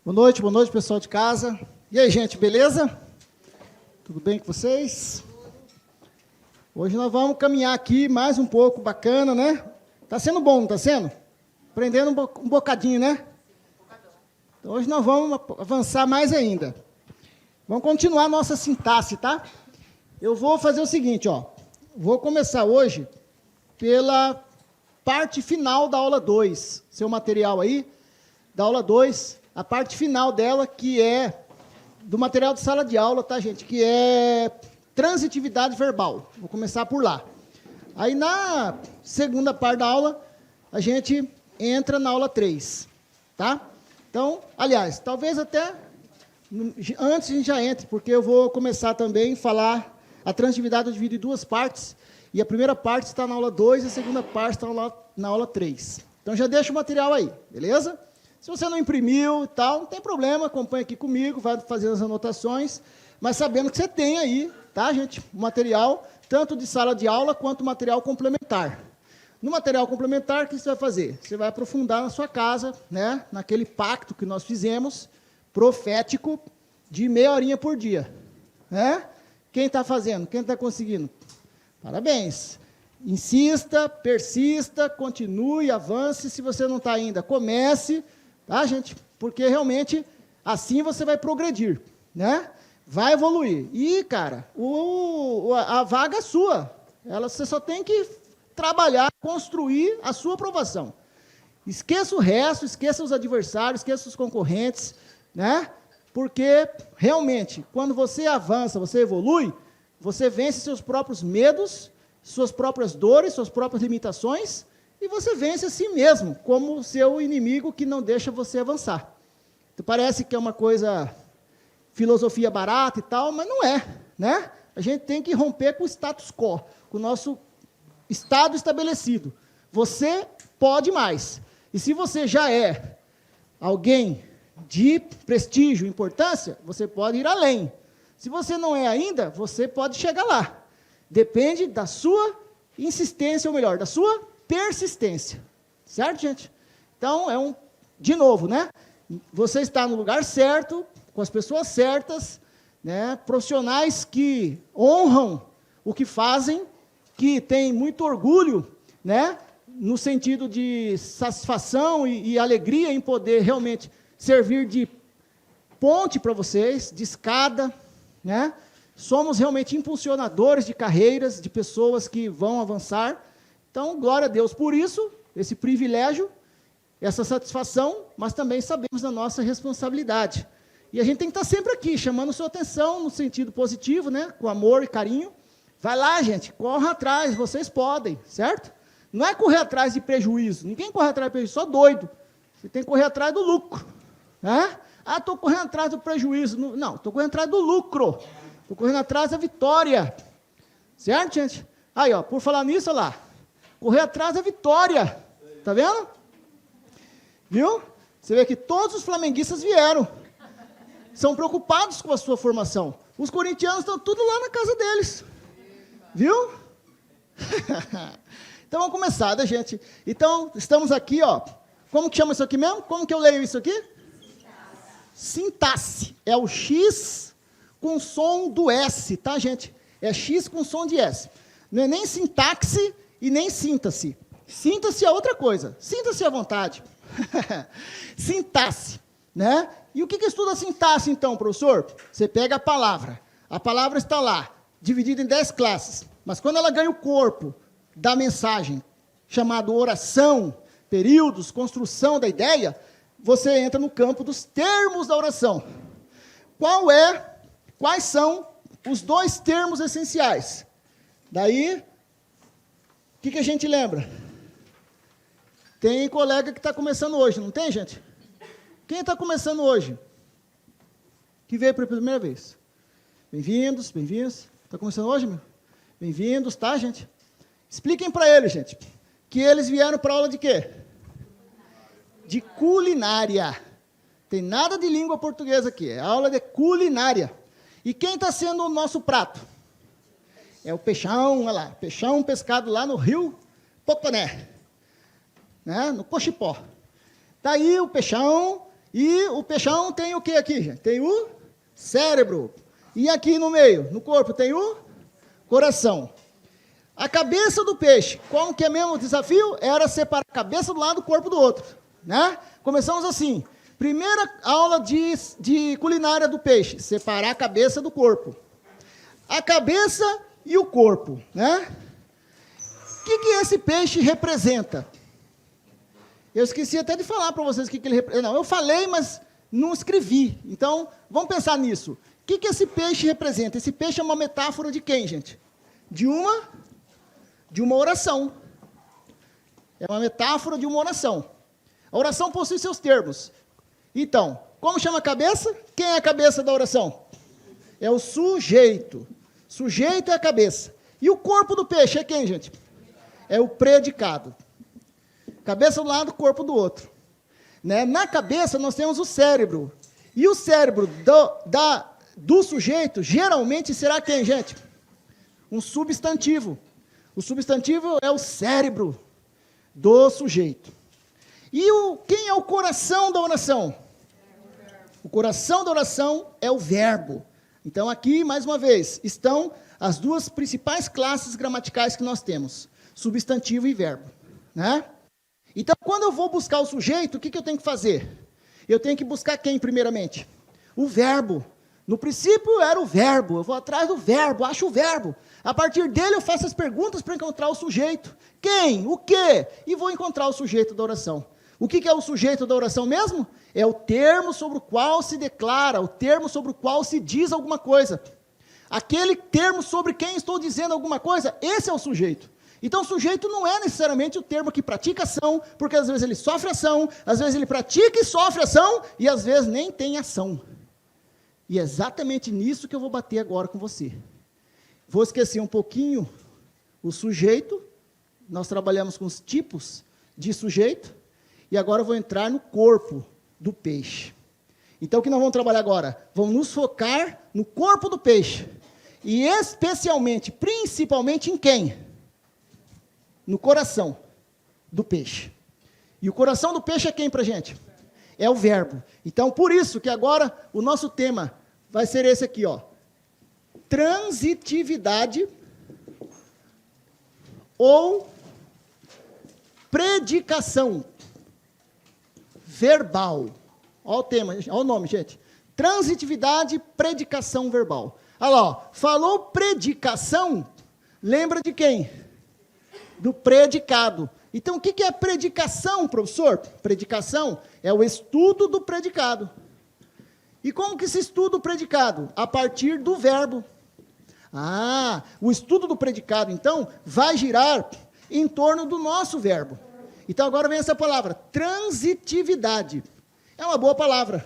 Boa noite, pessoal de casa. E aí, gente, beleza? Tudo bem com vocês? Hoje nós vamos caminhar aqui mais um pouco, bacana, né? Tá sendo bom, não tá sendo? Aprendendo um bocadinho, né? Então, hoje nós vamos avançar mais ainda. Vamos continuar a nossa sintaxe, tá? Eu vou fazer o seguinte, ó. Vou começar hoje pela parte final da aula 2. Seu material aí, da aula 2. A parte final dela, que é do material de sala de aula, tá, gente? Que é transitividade verbal. Vou começar por lá. Aí, na segunda parte da aula, a gente entra na aula 3, tá? Então, aliás, talvez até antes a gente já entre, porque eu vou começar também a falar a transitividade eu divido em duas partes, e a primeira parte está na aula 2 e a segunda parte está na aula 3. Então, já deixa o material aí, beleza? Se você não imprimiu e tal, não tem problema, acompanha aqui comigo, vai fazendo as anotações, mas sabendo que você tem aí, tá, gente, o material, tanto de sala de aula quanto material complementar. No material complementar, o que você vai fazer? Você vai aprofundar na sua casa, né, naquele pacto que nós fizemos, profético, de meia horinha por dia. Né? Quem está fazendo? Quem está conseguindo? Parabéns. Insista, persista, continue, avance. Se você não está ainda, comece, tá, gente? Porque realmente assim você vai progredir, né? Vai evoluir. E, cara, a vaga é sua. Você só tem que trabalhar, construir a sua aprovação. Esqueça o resto, esqueça os adversários, esqueça os concorrentes, né? Porque, realmente, quando você avança, você evolui, você vence seus próprios medos, suas próprias dores, suas próprias limitações, e você vence a si mesmo, como seu inimigo que não deixa você avançar. Então, parece que é uma coisa, filosofia barata e tal, mas não é, né? A gente tem que romper com o status quo, com o nosso estado estabelecido. Você pode mais. E se você já é alguém de prestígio, importância, você pode ir além. Se você não é ainda, você pode chegar lá. Depende da sua insistência, ou melhor, da sua persistência. Certo, gente? Então, de novo, né? Você está no lugar certo, com as pessoas certas, né? Profissionais que honram o que fazem, que têm muito orgulho, né? No sentido de satisfação e alegria em poder realmente servir de ponte para vocês, de escada, né? Somos realmente impulsionadores de carreiras, de pessoas que vão avançar. Então, glória a Deus por isso, esse privilégio, essa satisfação, mas também sabemos da nossa responsabilidade. E a gente tem que estar sempre aqui, chamando sua atenção no sentido positivo, né? Com amor e carinho. Vai lá, gente, corra atrás, vocês podem, certo? Não é correr atrás de prejuízo, ninguém corre atrás de prejuízo, só doido. Você tem que correr atrás do lucro. Né? Ah, estou correndo atrás do prejuízo. Não, estou correndo atrás do lucro. Estou correndo atrás da vitória. Certo, gente? Aí, ó, por falar nisso, olha lá. Correr atrás da vitória. Tá vendo? Viu? Você vê que todos os flamenguistas vieram. São preocupados com a sua formação. Os corintianos estão tudo lá na casa deles. Viu? Então, vamos começar, né, gente? Então, estamos aqui, ó. Como que chama isso aqui mesmo? Como que eu leio isso aqui? Sintaxe. É o X com som do S, tá, gente? É X com som de S. Não é nem sintaxe e nem sinta-se. Sinta-se é outra coisa. Sinta-se à vontade. Sintaxe, né? E o que estuda a sintaxe, então, professor? Você pega a palavra está lá, dividida em 10 classes, mas quando ela ganha o corpo da mensagem, chamado oração, períodos, construção da ideia, você entra no campo dos termos da oração. Quais são os dois termos essenciais? Daí, o que a gente lembra? Tem colega que está começando hoje, não tem, gente? Quem está começando hoje? Que veio pela primeira vez? Bem-vindos, bem-vindos. Está começando hoje, meu? Bem-vindos, tá, gente? Expliquem para eles, gente, que eles vieram para aula de quê? De culinária. Tem nada de língua portuguesa aqui, é aula de culinária. E quem está sendo o nosso prato? É o peixão, olha lá, peixão pescado lá no rio Poconé, né, no Cochipó. Está aí o peixão, E o peixão tem o que aqui, gente? Tem o cérebro. E aqui no meio, no corpo, tem o coração. A cabeça do peixe, qual que é mesmo o desafio? Era separar a cabeça do lado do corpo do outro, né? Começamos assim. Primeira aula de culinária do peixe, separar a cabeça do corpo. A cabeça e o corpo, né? O que esse peixe representa? Eu esqueci até de falar para vocês o que ele representa. Não, eu falei, mas não escrevi. Então, vamos pensar nisso. O que esse peixe representa? Esse peixe é uma metáfora de quem, gente? De uma oração. É uma metáfora de uma oração. A oração possui seus termos. Então, como chama a cabeça? Quem é a cabeça da oração? É o sujeito. Sujeito é a cabeça. E o corpo do peixe é quem, gente? É o predicado. Cabeça do lado, corpo do outro. Né? Na cabeça nós temos o cérebro. E o cérebro do sujeito geralmente será quem, gente? Um substantivo. O substantivo é o cérebro do sujeito. E quem é o coração da oração? O coração da oração é o verbo. Então, aqui, mais uma vez, estão as duas principais classes gramaticais que nós temos. Substantivo e verbo. Né? Então, quando eu vou buscar o sujeito, o que eu tenho que fazer? Eu tenho que buscar quem, primeiramente? O verbo. No princípio, era o verbo. Eu vou atrás do verbo, acho o verbo. A partir dele, eu faço as perguntas para encontrar o sujeito. Quem? O quê? E vou encontrar o sujeito da oração. O que é o sujeito da oração mesmo? É o termo sobre o qual se declara, o termo sobre o qual se diz alguma coisa. Aquele termo sobre quem estou dizendo alguma coisa, esse é o sujeito. Então, o sujeito não é necessariamente o termo que pratica ação, porque às vezes ele sofre ação, às vezes ele pratica e sofre ação, e às vezes nem tem ação. E é exatamente nisso que eu vou bater agora com você. Vou esquecer um pouquinho o sujeito, nós trabalhamos com os tipos de sujeito, e agora eu vou entrar no corpo do peixe. Então, o que nós vamos trabalhar agora? Vamos nos focar no corpo do peixe. E especialmente, principalmente em quem? No coração do peixe. E o coração do peixe é quem para a gente? É o verbo. Então, por isso que agora o nosso tema vai ser esse aqui, ó. Transitividade ou predicação verbal. Olha o tema, olha o nome, gente. Transitividade, predicação verbal. Olha lá, ó. Falou predicação, lembra de quem? Do predicado. Então, o que é predicação, professor? Predicação é o estudo do predicado. E como que se estuda o predicado? A partir do verbo. Ah, o estudo do predicado, então, vai girar em torno do nosso verbo. Então, agora vem essa palavra, transitividade. É uma boa palavra.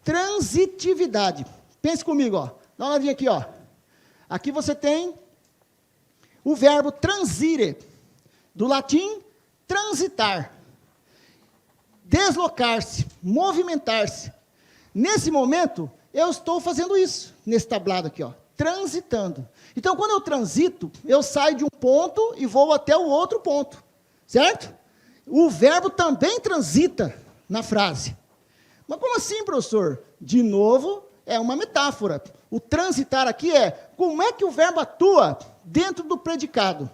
Transitividade. Pense comigo, ó. Dá uma olhadinha aqui, ó. Aqui você tem o verbo transire, do latim, transitar. Deslocar-se, movimentar-se. Nesse momento, eu estou fazendo isso, nesse tablado aqui, ó, transitando. Então, quando eu transito, eu saio de um ponto e vou até o outro ponto, certo? O verbo também transita na frase. Mas como assim, professor? De novo, é uma metáfora. O transitar aqui é, como é que o verbo atua dentro do predicado?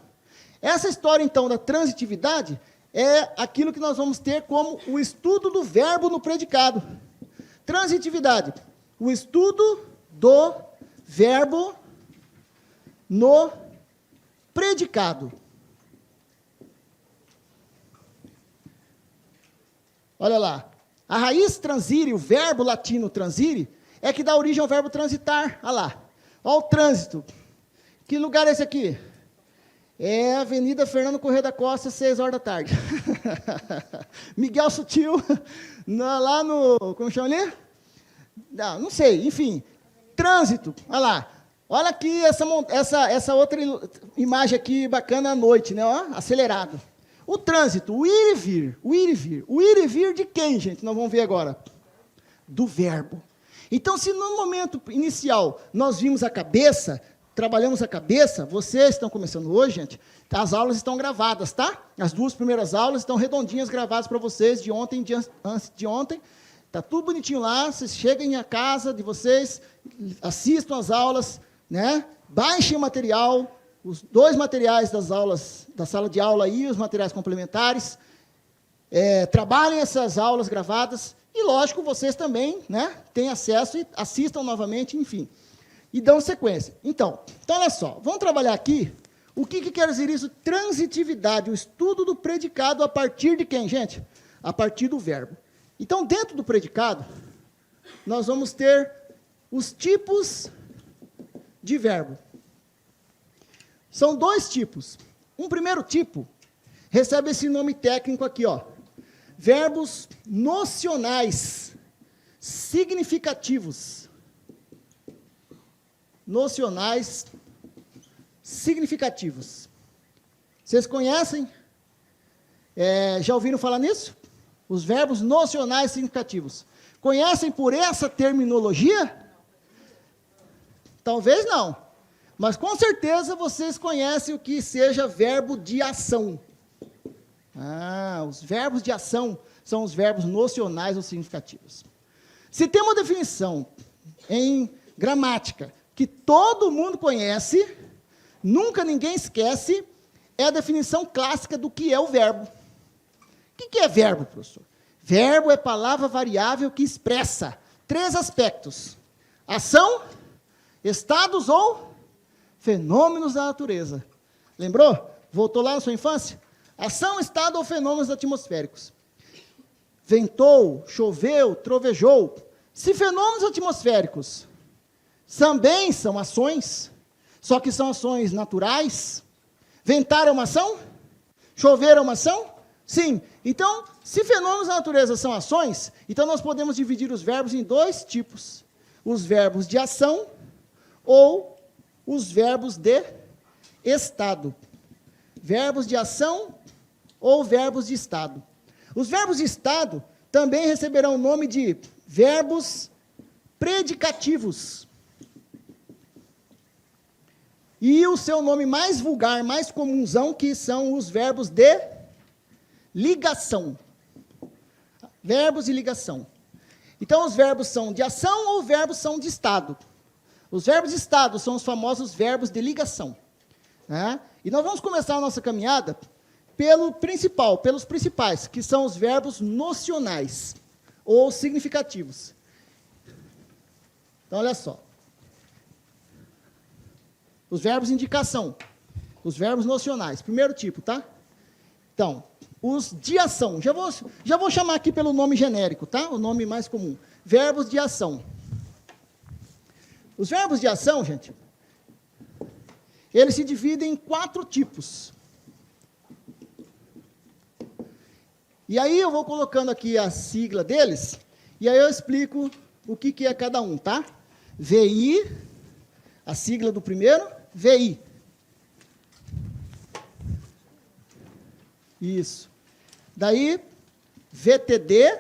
Essa história, então, da transitividade, é aquilo que nós vamos ter como o estudo do verbo no predicado. Transitividade, o estudo do verbo no predicado. Olha lá, a raiz transire, o verbo latino transire, é que dá origem ao verbo transitar. Olha lá, olha o trânsito. Que lugar é esse aqui? É a Avenida Fernando Corrêa da Costa, 6 horas da tarde. Miguel Sutil, lá no... Como chama ali? Não sei, enfim. Trânsito, olha lá. Olha aqui essa outra imagem aqui bacana à noite, né? Ó, acelerado. O trânsito, o ir e vir, o ir e vir. O ir e vir de quem, gente? Nós vamos ver agora. Do verbo. Então, se no momento inicial nós vimos a cabeça, trabalhamos a cabeça, vocês estão começando hoje, gente, as aulas estão gravadas, tá? As 2 primeiras aulas estão redondinhas gravadas para vocês, de ontem, antes de ontem. Está tudo bonitinho lá, vocês cheguem à casa de vocês, assistam às aulas, né? Baixem o material, os 2 materiais das aulas, da sala de aula e os materiais complementares, trabalhem essas aulas gravadas, e lógico, vocês também, né, têm acesso e assistam novamente, enfim, e dão sequência. Então olha só, vamos trabalhar aqui, o que quer dizer isso? Transitividade, o estudo do predicado a partir de quem, gente? A partir do verbo. Então, dentro do predicado, nós vamos ter os tipos de verbo. São 2 tipos. Um primeiro tipo recebe esse nome técnico aqui, ó. Verbos nocionais, significativos. Nocionais, significativos. Vocês conhecem? Já ouviram falar nisso? Os verbos nocionais significativos. Conhecem por essa terminologia? Talvez não. Mas com certeza vocês conhecem o que seja verbo de ação. Os verbos de ação são os verbos nocionais ou significativos. Se tem uma definição em gramática que todo mundo conhece, nunca ninguém esquece, é a definição clássica do que é o verbo. O que é verbo, professor? Verbo é palavra variável que expressa 3 aspectos: ação, estados ou fenômenos da natureza. Lembrou? Voltou lá na sua infância? Ação, estado ou fenômenos atmosféricos. Ventou, choveu, trovejou. Se fenômenos atmosféricos também são ações, só que são ações naturais, ventar é uma ação? Chover é uma ação? Sim. Então, se fenômenos da natureza são ações, então nós podemos dividir os verbos em 2 tipos. Os verbos de ação ou os verbos de estado. Verbos de ação ou verbos de estado. Os verbos de estado também receberão o nome de verbos predicativos. E o seu nome mais vulgar, mais comunzão, que são os verbos de ligação. Verbos de ligação. Então, os verbos são de ação ou verbos são de estado. Os verbos de estado são os famosos verbos de ligação. Né? E nós vamos começar a nossa caminhada pelos principais, que são os verbos nocionais ou significativos. Então, olha só. Os verbos de indicação, os verbos nocionais. Primeiro tipo, tá? Então, os de ação. Já vou chamar aqui pelo nome genérico, tá? O nome mais comum. Verbos de ação. Os verbos de ação, gente, eles se dividem em 4 tipos. E aí eu vou colocando aqui a sigla deles, e aí eu explico o que é cada um, tá? VI, a sigla do primeiro, VI. Isso. Daí, VTD,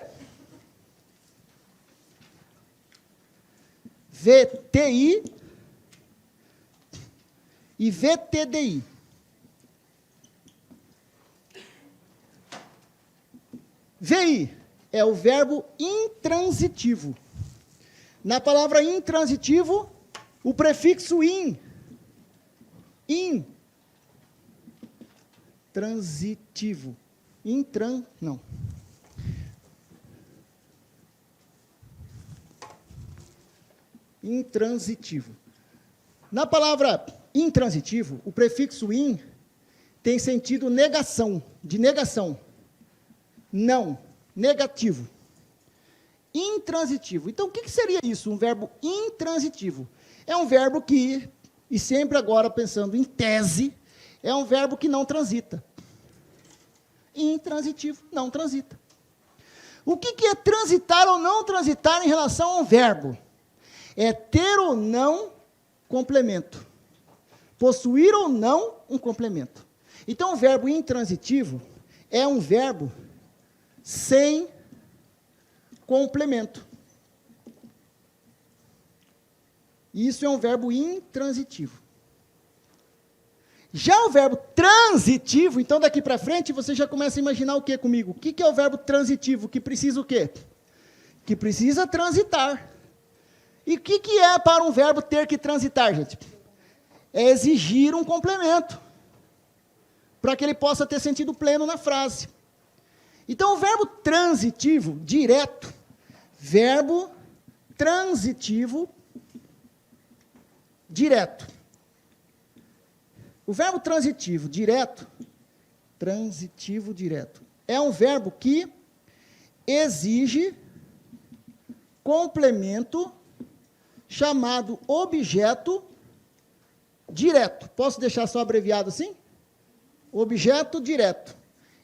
VTI e VTDI. VI é o verbo intransitivo. Na palavra intransitivo, o prefixo transitivo. Intransitivo. Na palavra intransitivo, o prefixo in tem sentido negação, de negação. Não, negativo. Intransitivo. Então, o que seria isso, um verbo intransitivo? É um verbo que, e sempre agora pensando em tese, é um verbo que não transita. Intransitivo, não transita. O que é transitar ou não transitar em relação a um verbo? É ter ou não complemento. Possuir ou não um complemento. Então, o verbo intransitivo é um verbo sem complemento. Isso é um verbo intransitivo. Já o verbo transitivo, então daqui para frente você já começa a imaginar o que comigo? O que é o verbo transitivo? Que precisa o quê? que precisa transitar. E o que é para um verbo ter que transitar, gente? É exigir um complemento, para que ele possa ter sentido pleno na frase. Então, o verbo transitivo, direto, verbo transitivo, direto. O verbo transitivo, direto, é um verbo que exige complemento chamado objeto direto. Posso deixar só abreviado assim? Objeto direto.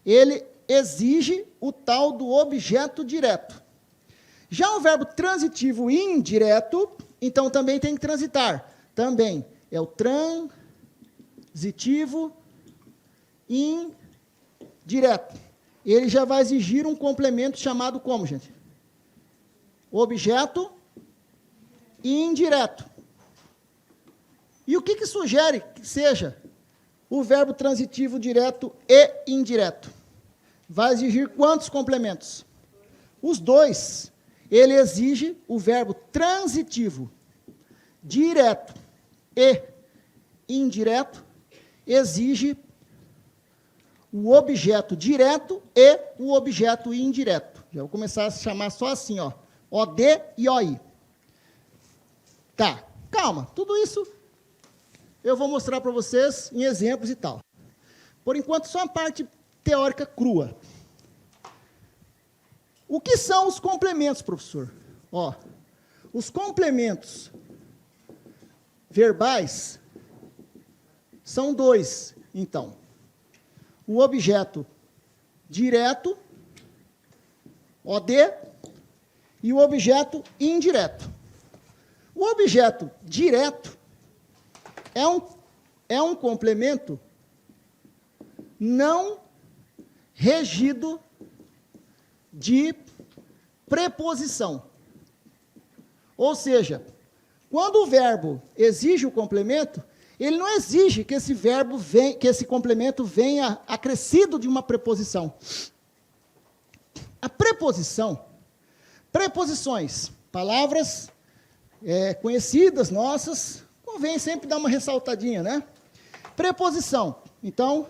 Ele exige o tal do objeto direto. Já o verbo transitivo indireto, então também tem que transitar. Também é o transitivo indireto. Ele já vai exigir um complemento chamado como, gente? Objeto indireto. E o que sugere que seja o verbo transitivo direto e indireto? Vai exigir quantos complementos? Os dois. Ele exige o verbo transitivo direto e indireto, exige o objeto direto e o objeto indireto. Já vou começar a chamar só assim, ó. OD e OI. Tá, calma. Tudo isso eu vou mostrar para vocês em exemplos e tal. Por enquanto, só a parte teórica crua. O que são os complementos, professor? Ó, os complementos verbais são dois, então. O objeto direto, OD, e o objeto indireto. O objeto direto é um complemento não regido de preposição. Ou seja, quando o verbo exige o complemento, ele não exige que esse complemento venha acrescido de uma preposição. A preposições, palavras conhecidas nossas, convém sempre dar uma ressaltadinha, né? Preposição. Então,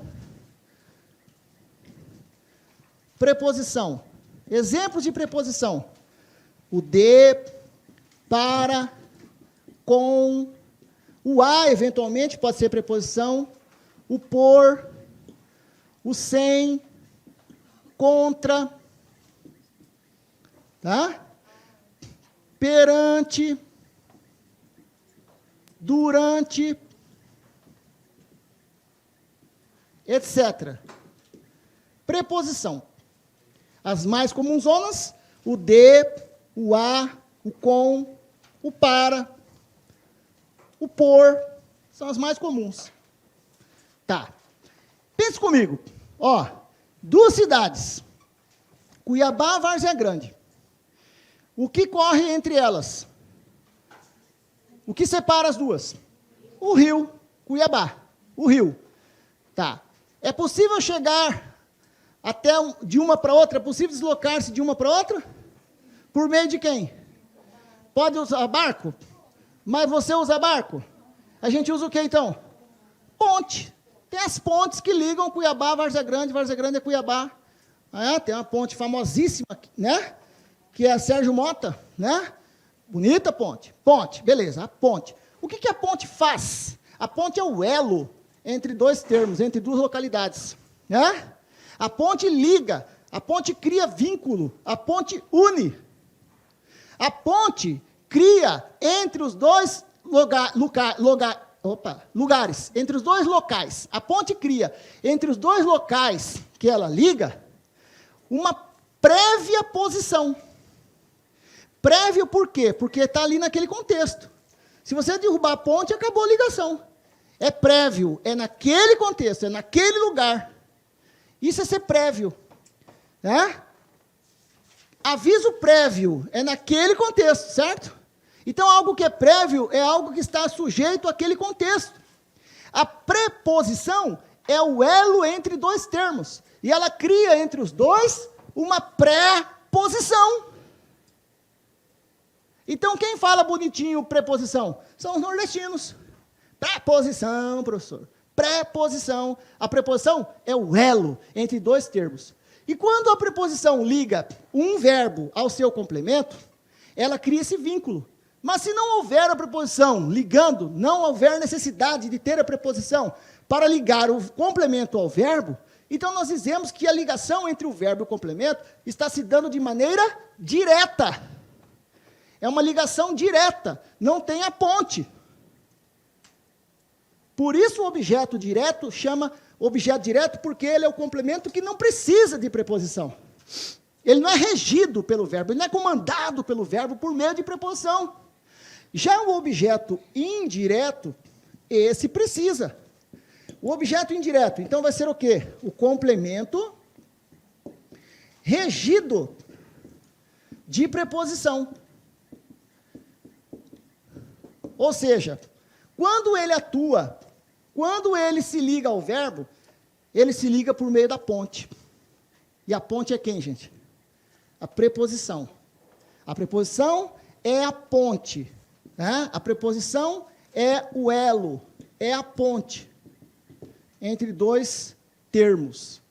preposição. Exemplos de preposição. O de, para, com. O a, eventualmente, pode ser preposição. O por, o sem, contra, tá? Perante, durante, etc. Preposição. As mais comunzonas, o de, o a, o com, o para, o por, são as mais comuns. Tá. Pense comigo. Ó, duas cidades, Cuiabá e Várzea Grande. O que corre entre elas? O que separa as duas? O rio Cuiabá. O rio. Tá. É possível chegar até de uma para outra? É possível deslocar-se de uma para outra? Por meio de quem? Pode usar barco? Mas você usa barco? A gente usa o que então? Ponte. Tem as pontes que ligam Cuiabá a Várzea Grande é Cuiabá. Tem uma ponte famosíssima, né? Que é a Sérgio Mota, né? Bonita ponte. Ponte, beleza, a ponte. O que a ponte faz? A ponte é o elo entre dois termos, entre duas localidades, né? A ponte liga, a ponte cria vínculo, a ponte une. A ponte cria entre os dois lugares, entre os dois locais. A ponte cria entre os dois locais que ela liga uma prévia posição. Prévio por quê? Porque está ali naquele contexto. Se você derrubar a ponte, acabou a ligação. É prévio, é naquele contexto, é naquele lugar. Isso é ser prévio, né? Aviso prévio é naquele contexto, certo? Então, algo que é prévio é algo que está sujeito àquele contexto. A preposição é o elo entre dois termos. E ela cria entre os dois uma pré-posição. Então, quem fala bonitinho preposição? São os nordestinos. Preposição, professor. Preposição. A preposição é o elo entre dois termos. E quando a preposição liga um verbo ao seu complemento, ela cria esse vínculo. Mas se não houver a preposição ligando, não houver necessidade de ter a preposição para ligar o complemento ao verbo, então nós dizemos que a ligação entre o verbo e o complemento está se dando de maneira direta. É uma ligação direta, não tem a ponte. Por isso o objeto direto chama objeto direto, porque ele é o complemento que não precisa de preposição. Ele não é regido pelo verbo, ele não é comandado pelo verbo por meio de preposição. Já o objeto indireto, esse precisa. O objeto indireto, então, vai ser o quê? O complemento regido de preposição. Ou seja, quando ele atua, quando ele se liga ao verbo, ele se liga por meio da ponte. E a ponte é quem, gente? A preposição. A preposição é a ponte. Né? A preposição é o elo, é a ponte entre dois termos.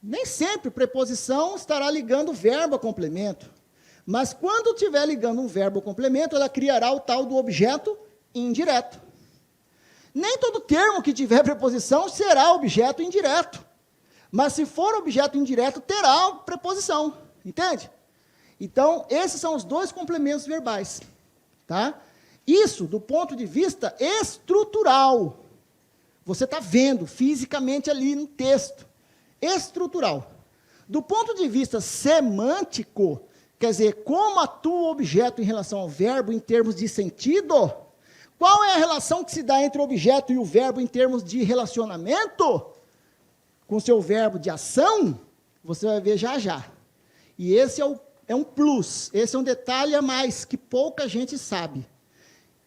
Nem sempre preposição estará ligando o verbo a complemento. Mas quando estiver ligando um verbo ao complemento, ela criará o tal do objeto indireto. Nem todo termo que tiver preposição será objeto indireto. Mas se for objeto indireto, terá preposição. Entende? Então, esses são os dois complementos verbais. Tá? Isso, do ponto de vista estrutural. Você está vendo fisicamente ali no texto. Estrutural. Do ponto de vista semântico, quer dizer, como atua o objeto em relação ao verbo em termos de sentido? Qual é a relação que se dá entre o objeto e o verbo em termos de relacionamento? Com o seu verbo de ação, você vai ver já já. E esse é um plus, esse é um detalhe a mais que pouca gente sabe.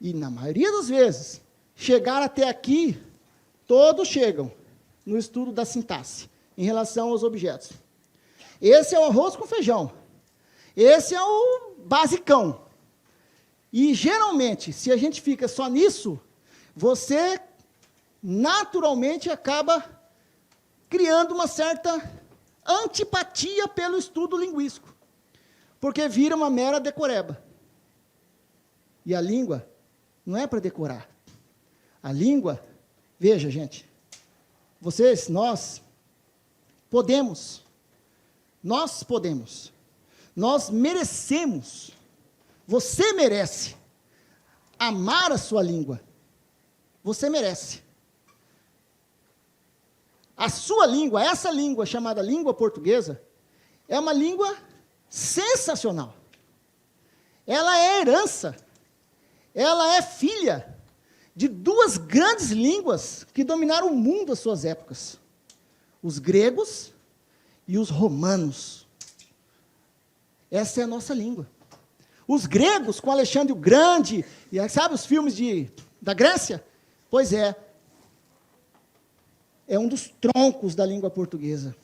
E na maioria das vezes, chegar até aqui, todos chegam no estudo da sintaxe, em relação aos objetos. Esse é o arroz com feijão. Esse é o basicão. E, geralmente, se a gente fica só nisso, você, naturalmente, acaba criando uma certa antipatia pelo estudo linguístico. Porque vira uma mera decoreba. E a língua não é para decorar. A língua, veja, gente, vocês, nós podemos, nós merecemos, você merece amar a sua língua. Você merece. A sua língua, essa língua chamada língua portuguesa, é uma língua sensacional. Ela é herança, ela é filha de duas grandes línguas que dominaram o mundo às suas épocas. Os gregos e os romanos. Essa é a nossa língua. Os gregos, com Alexandre o Grande, e sabe os filmes da Grécia? Pois é um dos troncos da língua portuguesa.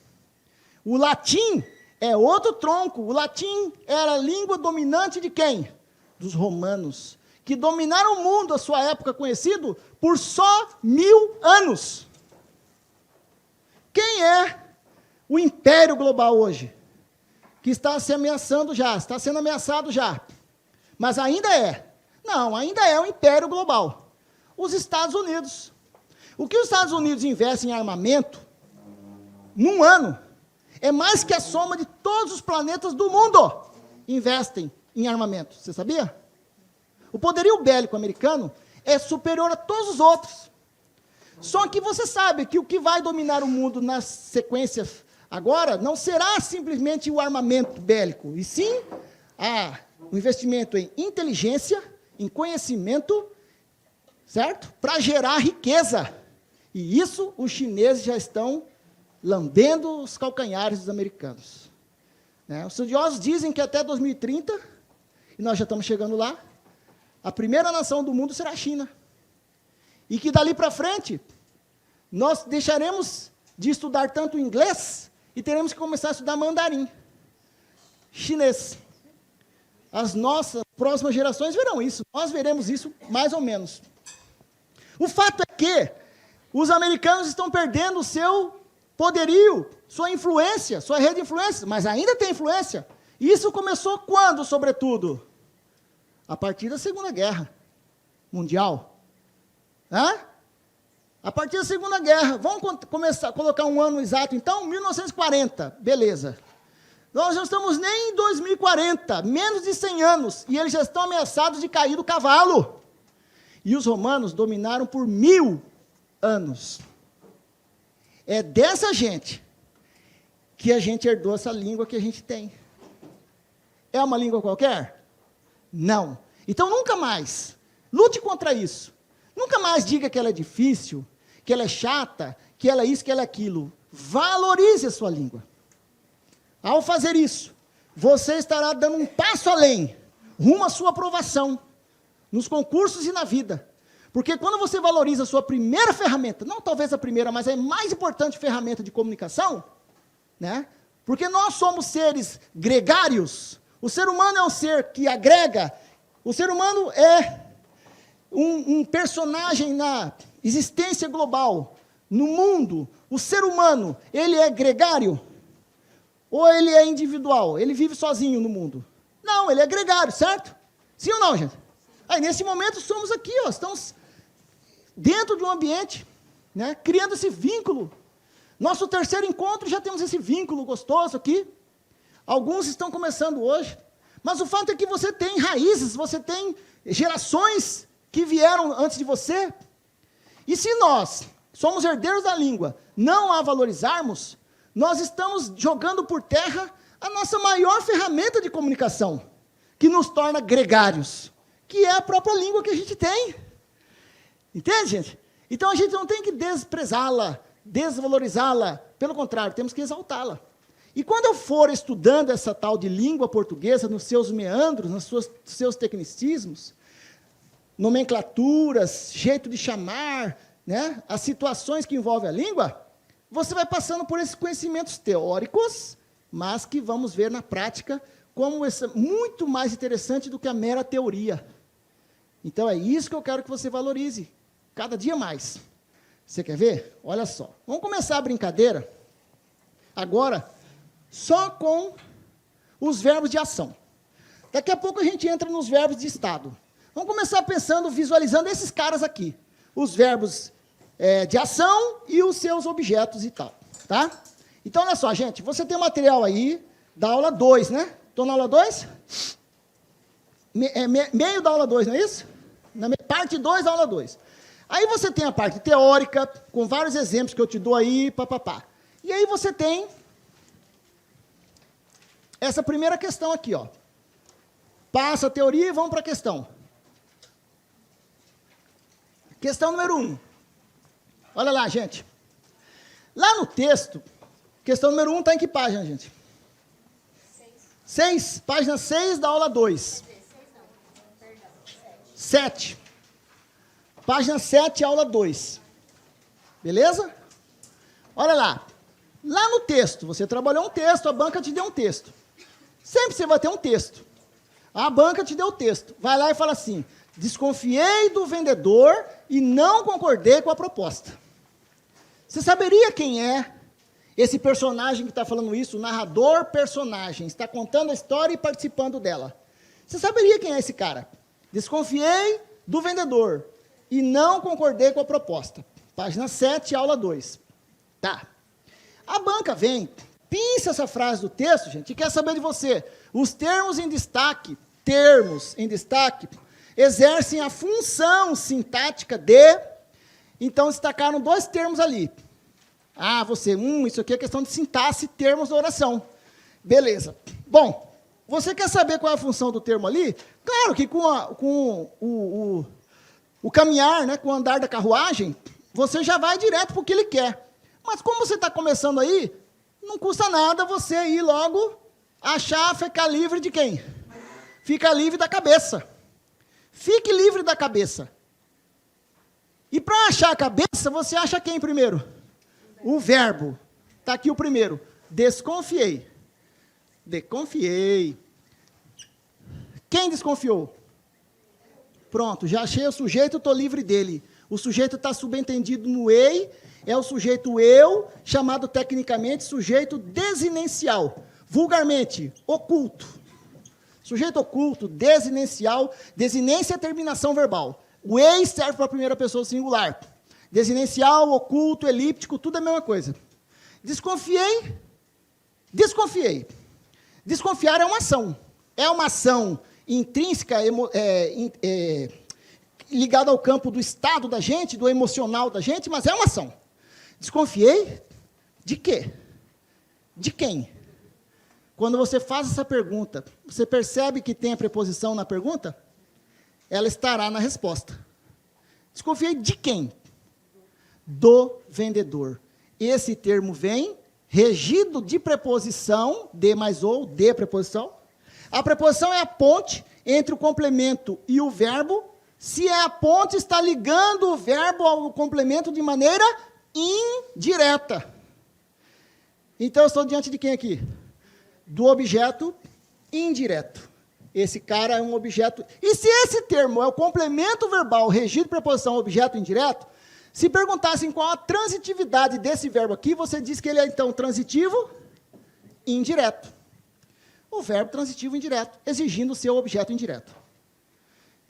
O latim é outro tronco. O latim era a língua dominante de quem? Dos romanos, que dominaram o mundo, a sua época conhecido, por só 1000 anos. Quem é o império global hoje? Que está se ameaçando já, está sendo ameaçado já. Mas ainda é. Não, ainda é o império global. Os Estados Unidos. O que os Estados Unidos investem em armamento, num ano, é mais que a soma de todos os planetas do mundo investem em armamento. Você sabia? O poderio bélico americano é superior a todos os outros. Só que você sabe que o que vai dominar o mundo na sequência agora não será simplesmente o armamento bélico, e sim o investimento em inteligência, em conhecimento, certo? Para gerar riqueza. E isso os chineses já estão lambendo os calcanhares dos americanos. Né? Os estudiosos dizem que até 2030, e nós já estamos chegando lá, a primeira nação do mundo será a China. E que dali para frente, nós deixaremos de estudar tanto inglês e teremos que começar a estudar mandarim, chinês. as nossas próximas gerações verão isso. Nós veremos isso mais ou menos. O fato é que os americanos estão perdendo o seu poderio, sua influência, sua rede de influência, mas ainda tem influência. Isso começou quando, sobretudo? A partir da Segunda Guerra Mundial. Hã? A partir da Segunda Guerra. Vamos começar a colocar um ano exato, então? 1940. Beleza. Nós não estamos nem em 2040, menos de 100 anos, e eles já estão ameaçados de cair do cavalo. E os romanos dominaram por 1000 anos. É dessa gente que a gente herdou essa língua que a gente tem. É uma língua qualquer? Não. Então, nunca mais lute contra isso. Nunca mais diga que ela é difícil, que ela é chata, que ela é isso, que ela é aquilo. Valorize a sua língua. Ao fazer isso, você estará dando um passo além, rumo à sua aprovação, nos concursos e na vida. Porque quando você valoriza a sua primeira ferramenta, não talvez a primeira, mas a mais importante ferramenta de comunicação, né? Porque nós somos seres gregários, o ser humano é um ser que agrega, o ser humano é um personagem na existência global, no mundo. O ser humano, ele é gregário? Ou ele é individual? Ele vive sozinho no mundo? Não, ele é gregário, certo? Sim ou não, gente? Aí, nesse momento, somos aqui, ó, estamos dentro de um ambiente, né, criando esse vínculo. Nosso terceiro encontro, já temos esse vínculo gostoso aqui. Alguns estão começando hoje. Mas o fato é que você tem raízes, você tem gerações que vieram antes de você. E se nós somos herdeiros da língua, não a valorizarmos, nós estamos jogando por terra a nossa maior ferramenta de comunicação, que nos torna gregários, que é a própria língua que a gente tem. Entende, gente? Então, a gente não tem que desprezá-la, desvalorizá-la. Pelo contrário, temos que exaltá-la. E quando eu for estudando essa tal de língua portuguesa, nos seus meandros, nos seus tecnicismos, nomenclaturas, jeito de chamar, né, as situações que envolvem a língua, você vai passando por esses conhecimentos teóricos, mas que vamos ver na prática como isso é muito mais interessante do que a mera teoria. Então, é isso que eu quero que você valorize, cada dia mais. Você quer ver? Olha só. Vamos começar a brincadeira, agora, só com os verbos de ação. Daqui a pouco a gente entra nos verbos de estado. Vamos começar pensando, visualizando esses caras aqui. Os verbos de ação e os seus objetos e tal. Tá? Então, olha só, gente. Você tem material aí da aula 2, né? Estou na aula 2? Meio da aula 2, não é isso? Parte 2 da aula 2. Aí você tem a parte teórica, com vários exemplos que eu te dou aí, papapá. E aí você tem essa primeira questão aqui, ó. Passa a teoria e vamos para a questão. Questão número 1. Olha lá, gente. Lá no texto, questão número 1 está em que página, gente? 6. Página 6 da aula 2. 7. Página 7, aula 2. Beleza? Olha lá. Lá no texto, você trabalhou um texto, a banca te deu um texto. Sempre você vai ter um texto. A banca te deu o texto. Vai lá e fala assim: desconfiei do vendedor e não concordei com a proposta. Você saberia quem é esse personagem que está falando isso? O narrador personagem. Está contando a história e participando dela. Você saberia quem é esse cara? Desconfiei do vendedor e não concordei com a proposta. Página 7, aula 2. Tá. A banca vem, pinça essa frase do texto, gente, e quer saber de você. Os termos em destaque, exercem a função sintática de... Então, destacaram 2 termos ali. Ah, você, isso aqui é questão de sintaxe, termos da oração. Beleza. Bom, você quer saber qual é a função do termo ali? Claro que com o caminhar, né, com o andar da carruagem, você já vai direto para o que ele quer. Mas como você está começando aí, não custa nada você ir logo achar, ficar livre de quem? Fica livre da cabeça. Fique livre da cabeça. E para achar a cabeça, você acha quem primeiro? O verbo. Está aqui o primeiro. Desconfiei. Desconfiei. Quem desconfiou? Pronto, já achei o sujeito, estou livre dele. O sujeito está subentendido no EI, é o sujeito eu, chamado tecnicamente sujeito desinencial, vulgarmente, oculto. Sujeito oculto, desinencial, desinência é terminação verbal. O EI serve para a primeira pessoa singular. Desinencial, oculto, elíptico, tudo é a mesma coisa. Desconfiei. Desconfiar é uma ação. É uma ação intrínseca, ligada ao campo do estado da gente, do emocional da gente, mas é uma ação. Desconfiei de quê? De quem? Quando você faz essa pergunta, você percebe que tem a preposição na pergunta? Ela estará na resposta. Desconfiei de quem? Do vendedor. Esse termo vem regido de preposição, de mais ou, de preposição. A preposição é a ponte entre o complemento e o verbo. Se é a ponte, está ligando o verbo ao complemento de maneira indireta. Então, eu estou diante de quem aqui? Do objeto indireto. Esse cara é um objeto... E se esse termo é o complemento verbal regido de preposição objeto indireto, se perguntassem qual a transitividade desse verbo aqui, você diz que ele é, então, transitivo indireto. O verbo transitivo indireto, exigindo o seu objeto indireto.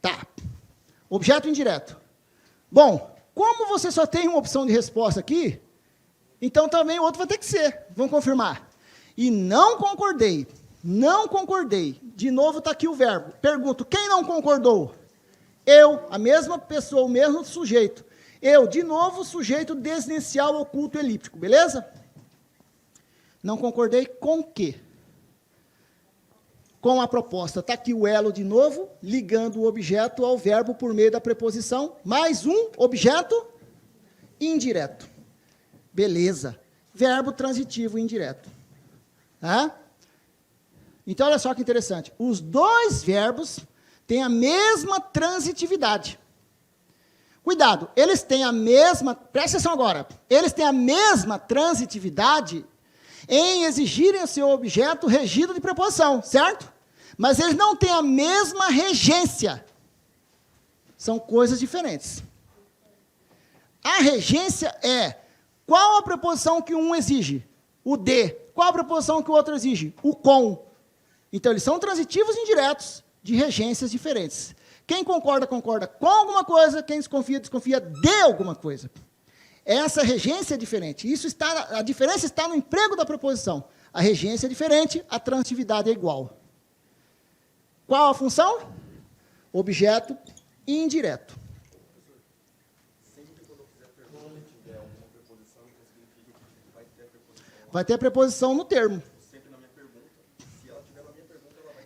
Tá. Objeto indireto. Bom, como você só tem uma opção de resposta aqui, então também o outro vai ter que ser. Vamos confirmar. E não concordei. Não concordei. De novo está aqui o verbo. Pergunto, quem não concordou? Eu, a mesma pessoa, o mesmo sujeito. Eu, de novo, sujeito desinencial oculto elíptico, beleza? Não concordei com o quê? Com a proposta. Está aqui o elo de novo, ligando o objeto ao verbo por meio da preposição, mais um objeto indireto. Beleza. Verbo transitivo indireto. Tá? Então, olha só que interessante. Os dois verbos têm a mesma transitividade. Cuidado, eles têm a mesma, presta atenção agora, eles têm a mesma transitividade em exigirem o seu objeto regido de preposição, certo? Mas eles não têm a mesma regência. São coisas diferentes. A regência é, qual a preposição que um exige? O de. Qual a preposição que o outro exige? O com. Então, eles são transitivos indiretos de regências diferentes. Quem concorda, concorda com alguma coisa, quem desconfia, desconfia de alguma coisa. Essa regência é diferente. A diferença está no emprego da preposição. A regência é diferente, a transitividade é igual. Qual a função? Objeto indireto. Vai ter a preposição no termo.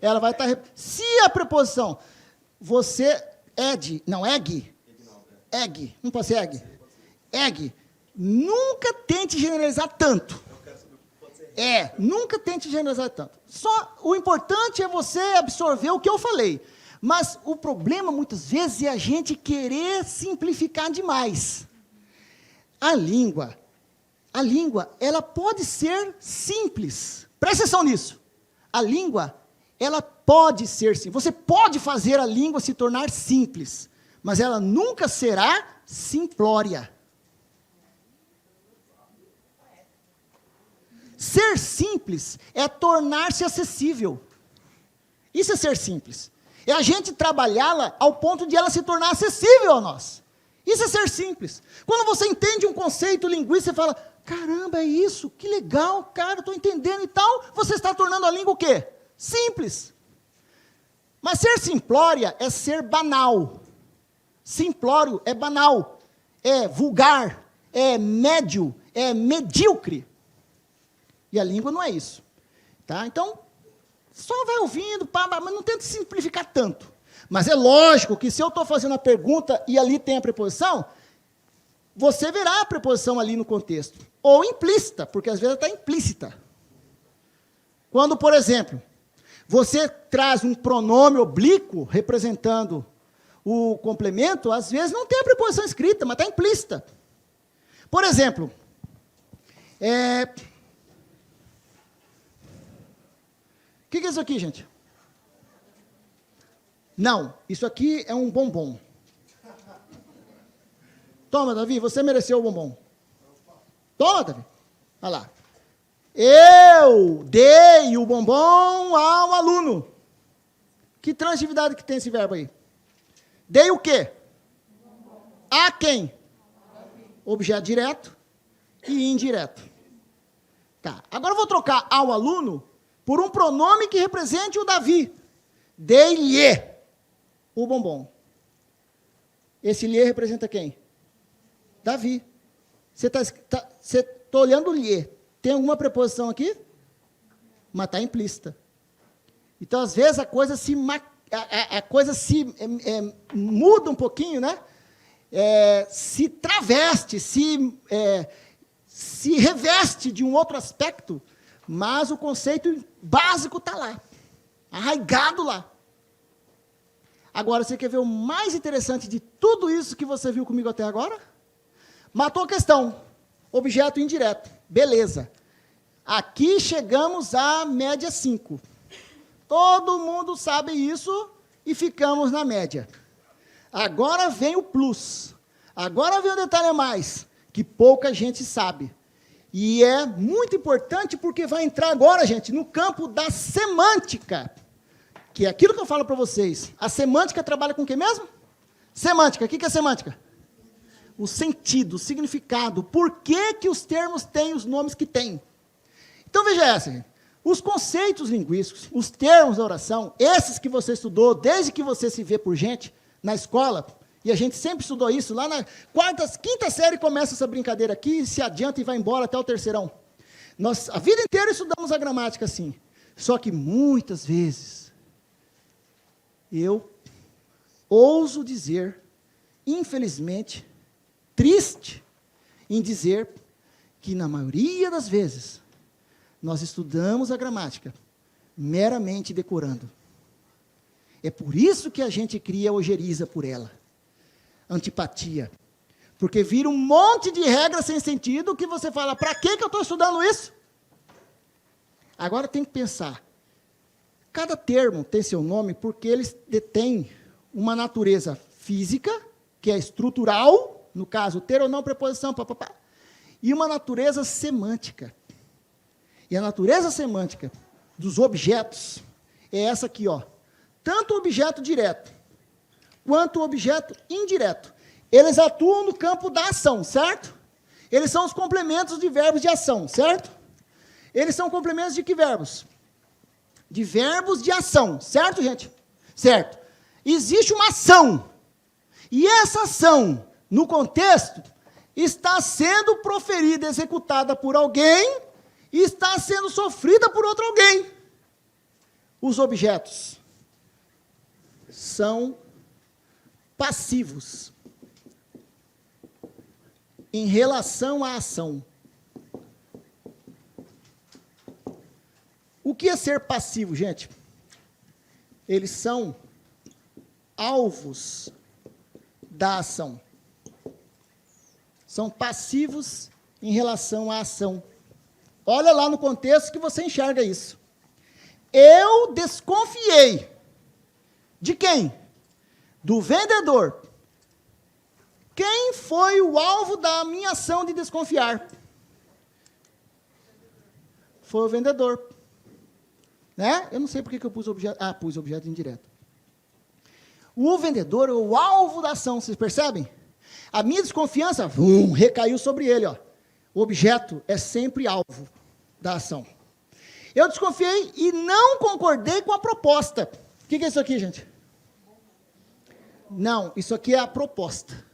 Ela vai estar... Se a preposição... Você, eg, não pode ser eg, nunca tente generalizar tanto. Nunca tente generalizar tanto. Só o importante é você absorver o que eu falei. Mas o problema, muitas vezes, é a gente querer simplificar demais. A língua, ela pode ser simples. Presta atenção nisso. A língua, ela pode ser simples. Você pode fazer a língua se tornar simples, mas ela nunca será simplória. Ser simples é tornar-se acessível. Isso é ser simples. É a gente trabalhá-la ao ponto de ela se tornar acessível a nós. Isso é ser simples. Quando você entende um conceito linguístico, você fala, caramba, é isso, que legal, cara, estou entendendo e tal, você está tornando a língua o quê? Simples. Mas ser simplória é ser banal. Simplório é banal, é vulgar, é médio, é medíocre. E a língua não é isso. Tá? Então, só vai ouvindo, mas não tenta simplificar tanto. Mas é lógico que se eu estou fazendo a pergunta e ali tem a preposição, você verá a preposição ali no contexto. Ou implícita, porque às vezes está implícita. Quando, por exemplo, você traz um pronome oblíquo representando o complemento, às vezes não tem a preposição escrita, mas está implícita. Por exemplo, o que é isso aqui, gente? Não, isso aqui é um bombom. Toma, Davi, você mereceu o bombom. Toma, Davi. Olha lá. Eu dei o bombom ao aluno. Que transitividade que tem esse verbo aí? Dei o quê? A quem? Objeto direto e indireto. Tá. Agora eu vou trocar ao aluno por um pronome que represente o Davi. Dei-lhe o bombom. Esse lhe representa quem? Davi. Você está olhando lhe. Tem alguma preposição aqui? Mas está implícita. Então, às vezes, a coisa se muda um pouquinho, né? Se traveste, se reveste de um outro aspecto, mas o conceito básico está lá, arraigado lá. Agora, você quer ver o mais interessante de tudo isso que você viu comigo até agora? Matou a questão. Objeto indireto. Beleza. Aqui chegamos à média 5. Todo mundo sabe isso e ficamos na média. Agora vem o plus. Agora vem o detalhe a mais, que pouca gente sabe. E é muito importante porque vai entrar agora, gente, no campo da semântica. Que é aquilo que eu falo para vocês. A semântica trabalha com o que mesmo? Semântica. O que é semântica? O sentido, o significado. Por que que os termos têm os nomes que têm? Então, veja essa, gente. Os conceitos linguísticos, os termos da oração, esses que você estudou desde que você se vê por gente na escola, e a gente sempre estudou isso, lá na quinta série começa essa brincadeira aqui, se adianta e vai embora até o terceirão. Nós, a vida inteira, estudamos a gramática assim. Só que muitas vezes, eu ouso dizer, infelizmente, triste em dizer que, na maioria das vezes, nós estudamos a gramática meramente decorando. É por isso que a gente cria ojeriza por ela. Antipatia. Porque vira um monte de regras sem sentido que você fala, para que eu estou estudando isso? Agora tem que pensar. Cada termo tem seu nome porque eles detêm uma natureza física, que é estrutural, no caso, ter ou não preposição, papapá, e uma natureza semântica. E a natureza semântica dos objetos é essa aqui, ó. Tanto o objeto direto, quanto o objeto indireto. Eles atuam no campo da ação, certo? Eles são os complementos de verbos de ação, certo? Eles são complementos de que verbos? De verbos de ação, certo, gente? Certo. Existe uma ação. E essa ação, no contexto, está sendo proferida, executada por alguém, e está sendo sofrida por outro alguém. Os objetos são passivos em relação à ação. O que é ser passivo, gente? Eles são alvos da ação. São passivos em relação à ação. Olha lá no contexto que você enxerga isso. Eu desconfiei. De quem? Do vendedor. Quem foi o alvo da minha ação de desconfiar? Foi o vendedor. Né? Eu não sei porque que eu pus objeto. Ah, pus objeto indireto. O vendedor é o alvo da ação, vocês percebem? A minha desconfiança recaiu sobre ele. Ó. O objeto é sempre alvo da ação. Eu desconfiei e não concordei com a proposta. O que é isso aqui, gente? Não, isso aqui é a proposta.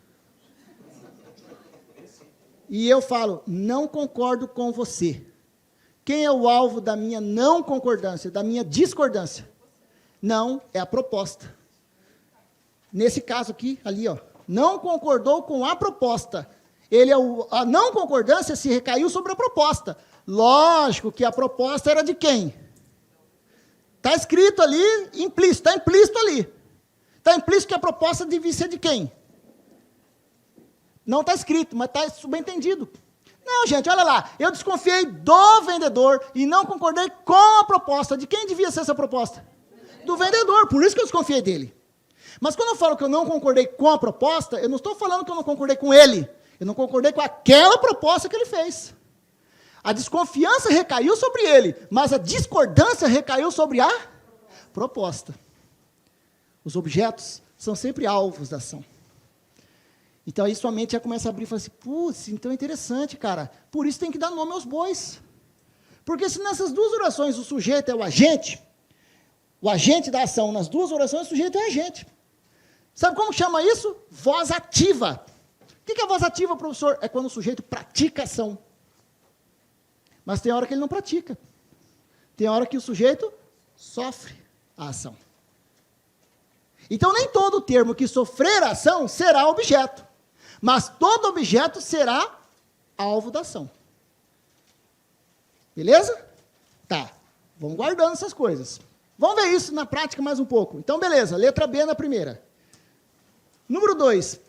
E eu falo, não concordo com você. Quem é o alvo da minha não concordância, da minha discordância? Não, é a proposta. Nesse caso aqui, ali, ó, não concordou com a proposta. A não concordância se recaiu sobre a proposta. Lógico que a proposta era de quem? Está escrito ali, implícito, está implícito ali. Está implícito que a proposta devia ser de quem? Não está escrito, mas está subentendido. Não, gente, olha lá. Eu desconfiei do vendedor e não concordei com a proposta. De quem devia ser essa proposta? Do vendedor, por isso que eu desconfiei dele. Mas quando eu falo que eu não concordei com a proposta, eu não estou falando que eu não concordei com ele. Eu não concordei com aquela proposta que ele fez. A desconfiança recaiu sobre ele, mas a discordância recaiu sobre a proposta. Os objetos são sempre alvos da ação. Então aí sua mente já começa a abrir e fala assim, putz, então é interessante, cara. Por isso tem que dar nome aos bois. Porque se nessas duas orações o sujeito é o agente da ação, nas duas orações o sujeito é agente. Sabe como chama isso? Voz ativa. O que é voz ativa, professor? É quando o sujeito pratica a ação. Mas tem hora que ele não pratica. Tem hora que o sujeito sofre a ação. Então, nem todo termo que sofrer a ação será objeto. Mas todo objeto será alvo da ação. Beleza? Tá. Vamos guardando essas coisas. Vamos ver isso na prática mais um pouco. Então, beleza. Letra B na primeira. Número 2.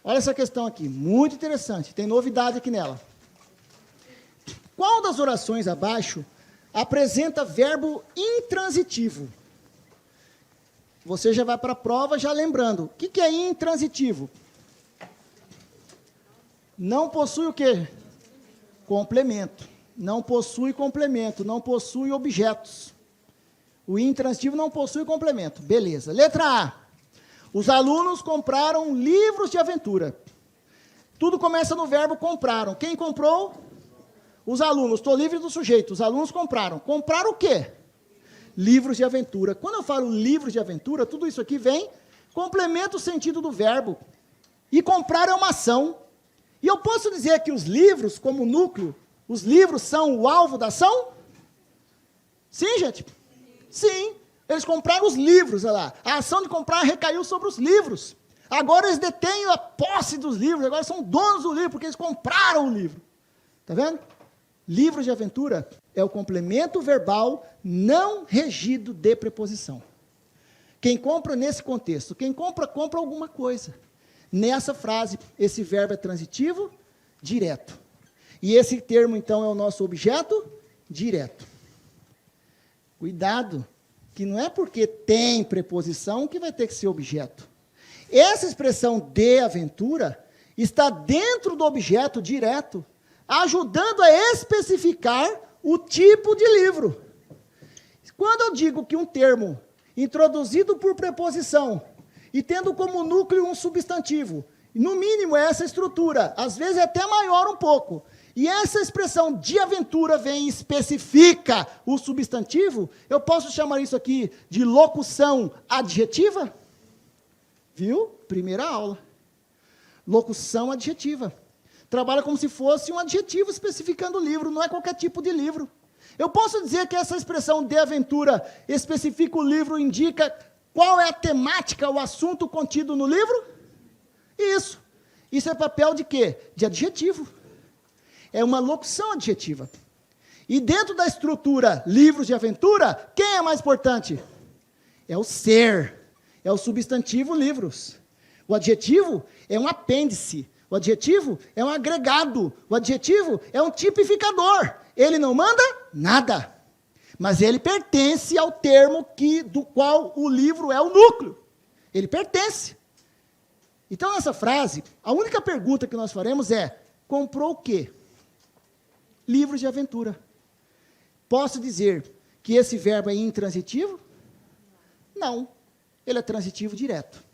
Olha essa questão aqui. Muito interessante. Tem novidade aqui nela. Qual das orações abaixo apresenta verbo intransitivo? Você já vai para a prova já lembrando. O que é intransitivo? Não possui o quê? Complemento. Não possui complemento. Não possui objetos. O intransitivo não possui complemento. Beleza. Letra A. Os alunos compraram livros de aventura. Tudo começa no verbo compraram. Quem comprou? Os alunos. Estou livre do sujeito. Os alunos compraram. Compraram o quê? Livros de aventura. Quando eu falo livros de aventura, tudo isso aqui vem, complementa o sentido do verbo. E comprar é uma ação. E eu posso dizer que os livros, como núcleo, os livros são o alvo da ação? Sim, gente? Sim. Eles compraram os livros, olha lá. A ação de comprar recaiu sobre os livros. Agora eles detêm a posse dos livros, agora são donos do livro, porque eles compraram o livro. Está vendo? Livros de aventura é o complemento verbal não regido de preposição. Quem compra nesse contexto, quem compra, compra alguma coisa. Nessa frase, esse verbo é transitivo, direto. E esse termo, então, é o nosso objeto direto. Cuidado, que não é porque tem preposição que vai ter que ser objeto. Essa expressão de aventura está dentro do objeto direto, ajudando a especificar o tipo de livro. Quando eu digo que um termo introduzido por preposição e tendo como núcleo um substantivo, no mínimo é essa estrutura, às vezes é até maior um pouco, e essa expressão de aventura vem e especifica o substantivo, eu posso chamar isso aqui de locução adjetiva? Viu? Primeira aula. Locução adjetiva. Trabalha como se fosse um adjetivo especificando o livro, não é qualquer tipo de livro. Eu posso dizer que essa expressão de aventura especifica o livro, indica qual é a temática, o assunto contido no livro? Isso. Isso é papel de quê? De adjetivo. É uma locução adjetiva. E dentro da estrutura livros de aventura, quem é mais importante? É o ser. É o substantivo livros. O adjetivo é um apêndice. O adjetivo é um agregado. O adjetivo é um tipificador. Ele não manda nada. Mas ele pertence ao termo do qual o livro é o núcleo. Ele pertence. Então, nessa frase, a única pergunta que nós faremos é: comprou o quê? Livros de aventura. Posso dizer que esse verbo é intransitivo? Não. Ele é transitivo direto.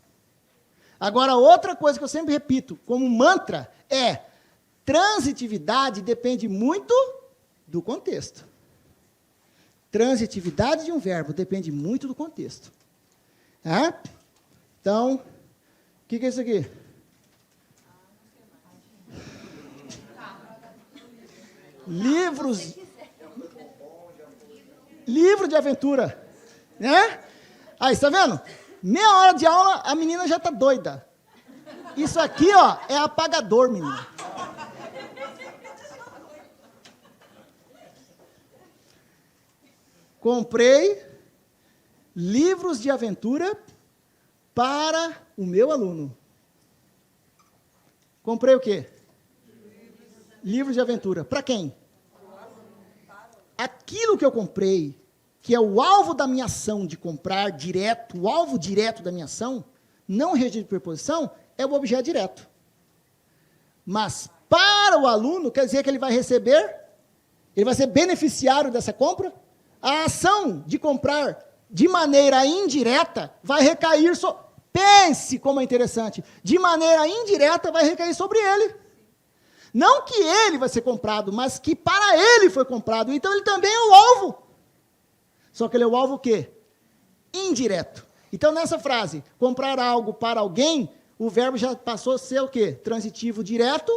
Agora, outra coisa que eu sempre repito, como mantra, é: transitividade depende muito do contexto. Transitividade de um verbo depende muito do contexto. Tá? Então, o que é isso aqui? Livro de aventura. Né? Aí, está vendo? Meia hora de aula, a menina já está doida. Isso aqui, ó, é apagador, menina. Comprei livros de aventura para o meu aluno. Comprei o quê? Livros de aventura. Para quem? Aquilo que eu comprei, que é o alvo da minha ação de comprar direto, o alvo direto da minha ação, não regido de preposição é o objeto direto. Mas para o aluno, quer dizer que ele vai receber, ele vai ser beneficiário dessa compra. A ação de comprar de maneira indireta vai recair pense como é interessante, de maneira indireta vai recair sobre ele. Não que ele vai ser comprado, mas que para ele foi comprado. Então ele também é o alvo. Só que ele é o alvo o quê? Indireto. Então nessa frase, comprar algo para alguém, o verbo já passou a ser o quê? Transitivo direto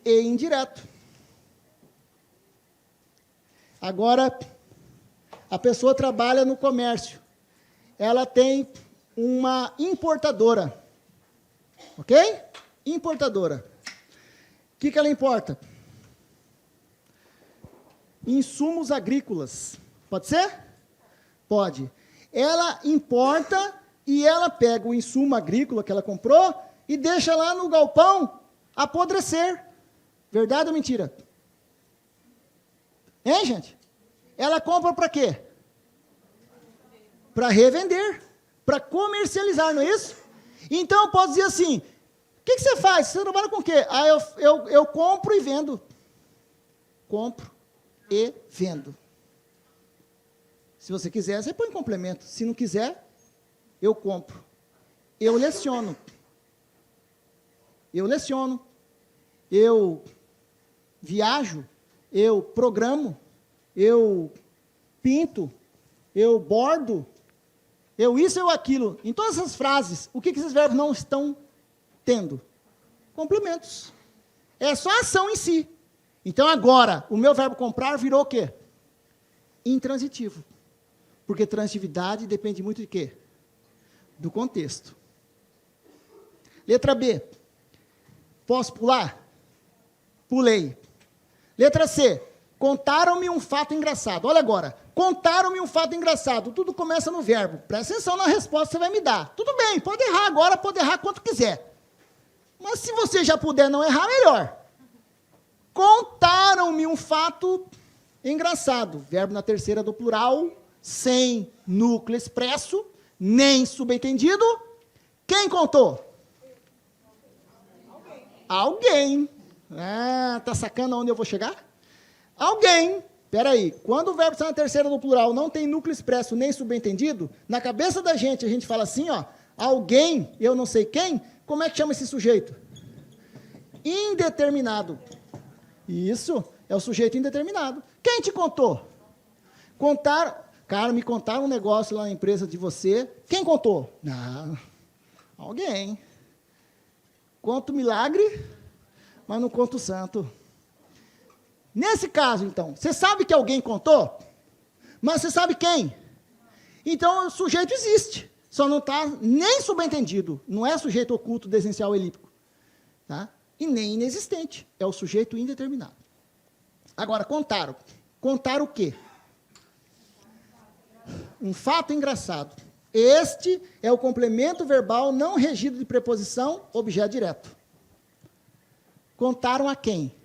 e indireto. Agora, a pessoa trabalha no comércio. Ela tem uma importadora. Ok? Importadora. O que ela importa? Insumos agrícolas. Pode ser? Pode. Ela importa e ela pega o insumo agrícola que ela comprou e deixa lá no galpão apodrecer. Verdade ou mentira? Hein, gente? Ela compra para quê? Para revender, para comercializar, não é isso? Então eu posso dizer assim, o que você faz? Você trabalha com o quê? Ah, eu compro e vendo. Compro e vendo. Se você quiser, você põe um complemento. Se não quiser, eu compro. Eu leciono. Eu leciono. Eu viajo. Eu programo. Eu pinto. Eu bordo. Eu isso, eu aquilo. Em todas essas frases, o que esses verbos não estão tendo? Complementos. É só a ação em si. Então, agora, o meu verbo comprar virou o quê? Intransitivo. Porque transitividade depende muito de quê? Do contexto. Letra B. Posso pular? Pulei. Letra C. Contaram-me um fato engraçado. Olha agora. Contaram-me um fato engraçado. Tudo começa no verbo. Presta atenção na resposta que você vai me dar. Tudo bem, pode errar agora, pode errar quanto quiser. Mas se você já puder não errar, melhor. Contaram-me um fato engraçado. Verbo na terceira do plural, sem núcleo expresso, nem subentendido. Quem contou? Alguém. Ah, tá sacando aonde eu vou chegar? Alguém. Espera aí. Quando o verbo está na terceira do plural, não tem núcleo expresso nem subentendido, na cabeça da gente, a gente fala assim, ó, alguém, eu não sei quem, como é que chama esse sujeito? Indeterminado. Isso, é o sujeito indeterminado. Quem te contou? Contaram, cara, me contaram um negócio lá na empresa de você. Quem contou? Ah, alguém. Conto milagre, mas não conto santo. Nesse caso, então, você sabe que alguém contou? Mas você sabe quem? Então, o sujeito existe. Só não está nem subentendido. Não é sujeito oculto, desencial, elíptico. Tá? E nem inexistente. É o sujeito indeterminado. Agora, contaram. Contaram o quê? Um fato engraçado. Este é o complemento verbal não regido de preposição, objeto direto. Contaram a quem?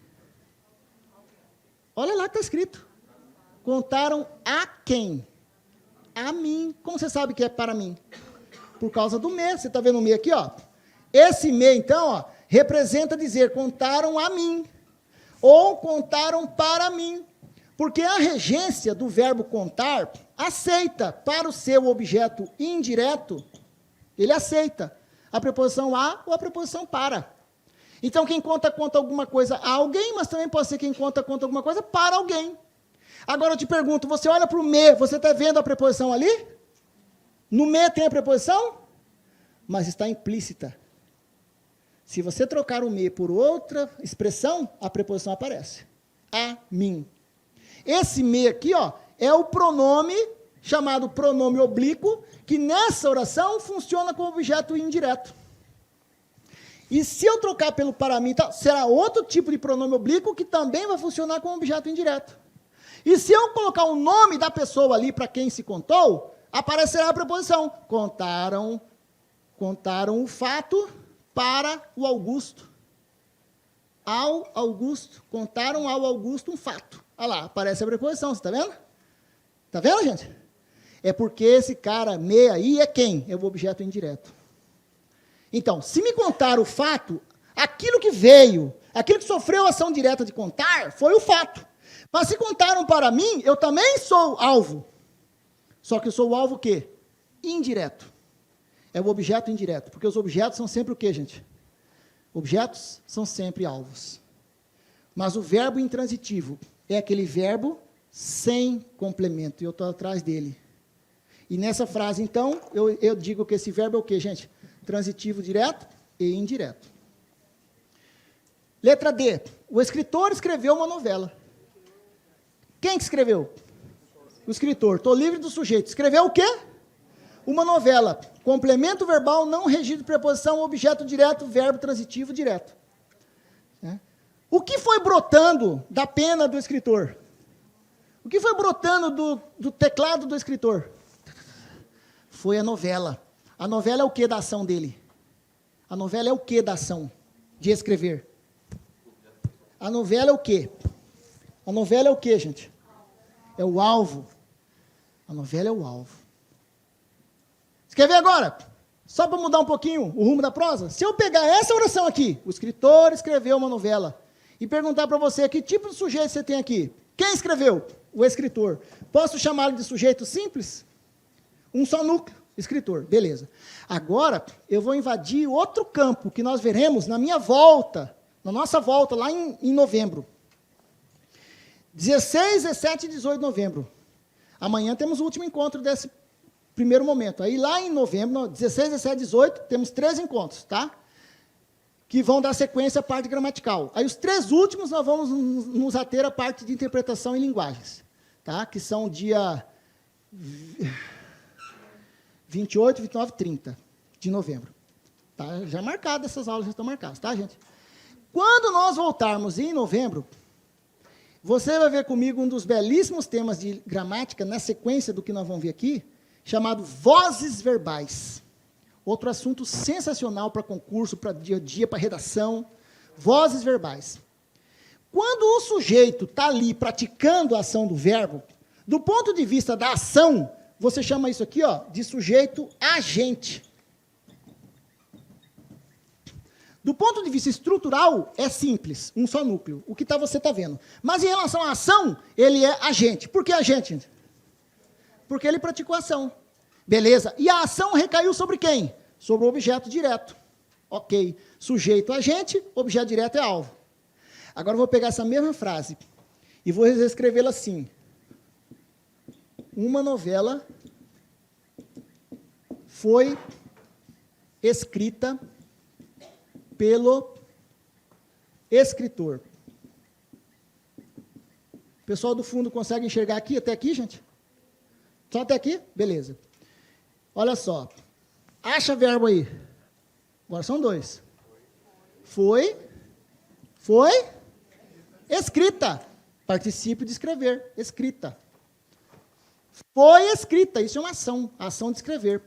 Olha lá que está escrito. Contaram a quem? A mim. Como você sabe que é para mim? Por causa do me. Você está vendo o me aqui, ó? Esse me, então, ó, representa dizer, contaram a mim. Ou contaram para mim. Porque a regência do verbo contar aceita para o seu objeto indireto, ele aceita a preposição a ou a preposição para. Então, quem conta alguma coisa a alguém, mas também pode ser quem conta alguma coisa para alguém. Agora eu te pergunto, você olha para o me, você está vendo a preposição ali? No me tem a preposição? Mas está implícita. Se você trocar o me por outra expressão, a preposição aparece. A mim. Esse me aqui, ó, é o pronome chamado pronome oblíquo, que nessa oração funciona como objeto indireto. E se eu trocar pelo para mim, tá, será outro tipo de pronome oblíquo que também vai funcionar como objeto indireto. E se eu colocar o nome da pessoa ali para quem se contou, aparecerá a preposição. Contaram o fato para o Augusto. Ao Augusto. Contaram ao Augusto um fato. Olha lá, aparece a preposição, você está vendo? Está vendo, gente? É porque esse cara, me aí, é quem? É o objeto indireto. Então, se me contar o fato, aquilo que veio, aquilo que sofreu a ação direta de contar, foi o fato. Mas se contaram para mim, eu também sou alvo. Só que eu sou o alvo o quê? Indireto. É o objeto indireto. Porque os objetos são sempre o quê, gente? Objetos são sempre alvos. Mas o verbo intransitivo é aquele verbo sem complemento. E eu estou atrás dele. E nessa frase, então, eu digo que esse verbo é o quê, gente? Transitivo direto e indireto. Letra D. O escritor escreveu uma novela. Quem que escreveu? O escritor. Estou livre do sujeito. Escreveu o quê? Uma novela. Complemento verbal não regido de preposição, objeto direto, verbo transitivo direto. O que foi brotando da pena do escritor? O que foi brotando do teclado do escritor? Foi a novela. A novela é o que da ação dele? A novela é o que da ação de escrever? A novela é o quê? A novela é o quê, gente? É o alvo. A novela é o alvo. Você quer ver agora? Só para mudar um pouquinho o rumo da prosa. Se eu pegar essa oração aqui, o escritor escreveu uma novela, e perguntar para você, que tipo de sujeito você tem aqui? Quem escreveu? O escritor. Posso chamá-lo de sujeito simples? Um só núcleo, escritor. Beleza. Agora, eu vou invadir outro campo, que nós veremos na minha volta, na nossa volta, lá em novembro. 16, 17 e 18 de novembro. Amanhã temos o último encontro desse primeiro momento. Aí lá em novembro, 16, 17 e 18, temos 3 encontros, tá? Que vão dar sequência à parte gramatical. Aí os 3 últimos nós vamos nos ater à parte de interpretação em linguagens, tá? Que são dia 28, 29 e 30 de novembro. Tá? Já marcado, essas aulas já estão marcadas, tá, gente? Quando nós voltarmos em novembro, você vai ver comigo um dos belíssimos temas de gramática, na sequência do que nós vamos ver aqui, chamado vozes verbais. Outro assunto sensacional para concurso, para dia a dia, para redação. Vozes verbais. Quando o sujeito está ali praticando a ação do verbo, do ponto de vista da ação, você chama isso aqui, ó, de sujeito agente. Do ponto de vista estrutural, é simples, um só núcleo. O que você está vendo. Mas em relação à ação, ele é agente. Por que agente? Porque ele praticou a ação. Beleza. E a ação recaiu sobre quem? Sobre o objeto direto. Ok. Sujeito agente, objeto direto é alvo. Agora eu vou pegar essa mesma frase e vou reescrevê-la assim. Uma novela foi escrita pelo escritor. O pessoal do fundo consegue enxergar aqui, até aqui, gente? Só até aqui? Beleza. Olha só. Acha verbo aí. Agora são 2. Foi escrita. Particípio de escrever. Escrita. Foi escrita. Isso é uma ação. A ação de escrever.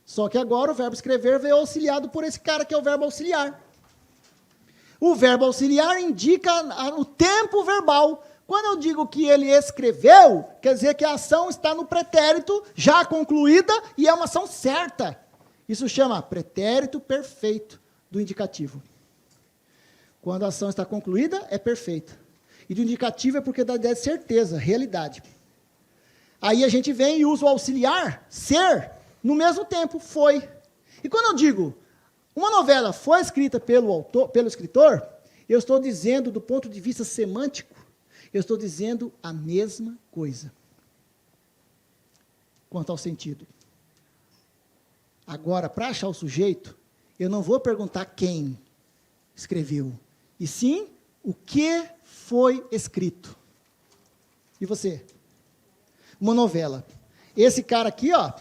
Só que agora o verbo escrever veio auxiliado por esse cara que é o verbo auxiliar. O verbo auxiliar indica o tempo verbal. Quando eu digo que ele escreveu, quer dizer que a ação está no pretérito, já concluída, e é uma ação certa. Isso chama pretérito perfeito do indicativo. Quando a ação está concluída, é perfeita. E do indicativo é porque dá ideia de certeza, realidade. Aí a gente vem e usa o auxiliar, ser, no mesmo tempo, foi. E quando eu digo, uma novela foi escrita pelo autor, pelo escritor, eu estou dizendo, do ponto de vista semântico, eu estou dizendo a mesma coisa. Quanto ao sentido. Agora, para achar o sujeito, eu não vou perguntar quem escreveu, e sim o que foi escrito. E você? Uma novela. Esse cara aqui, ó,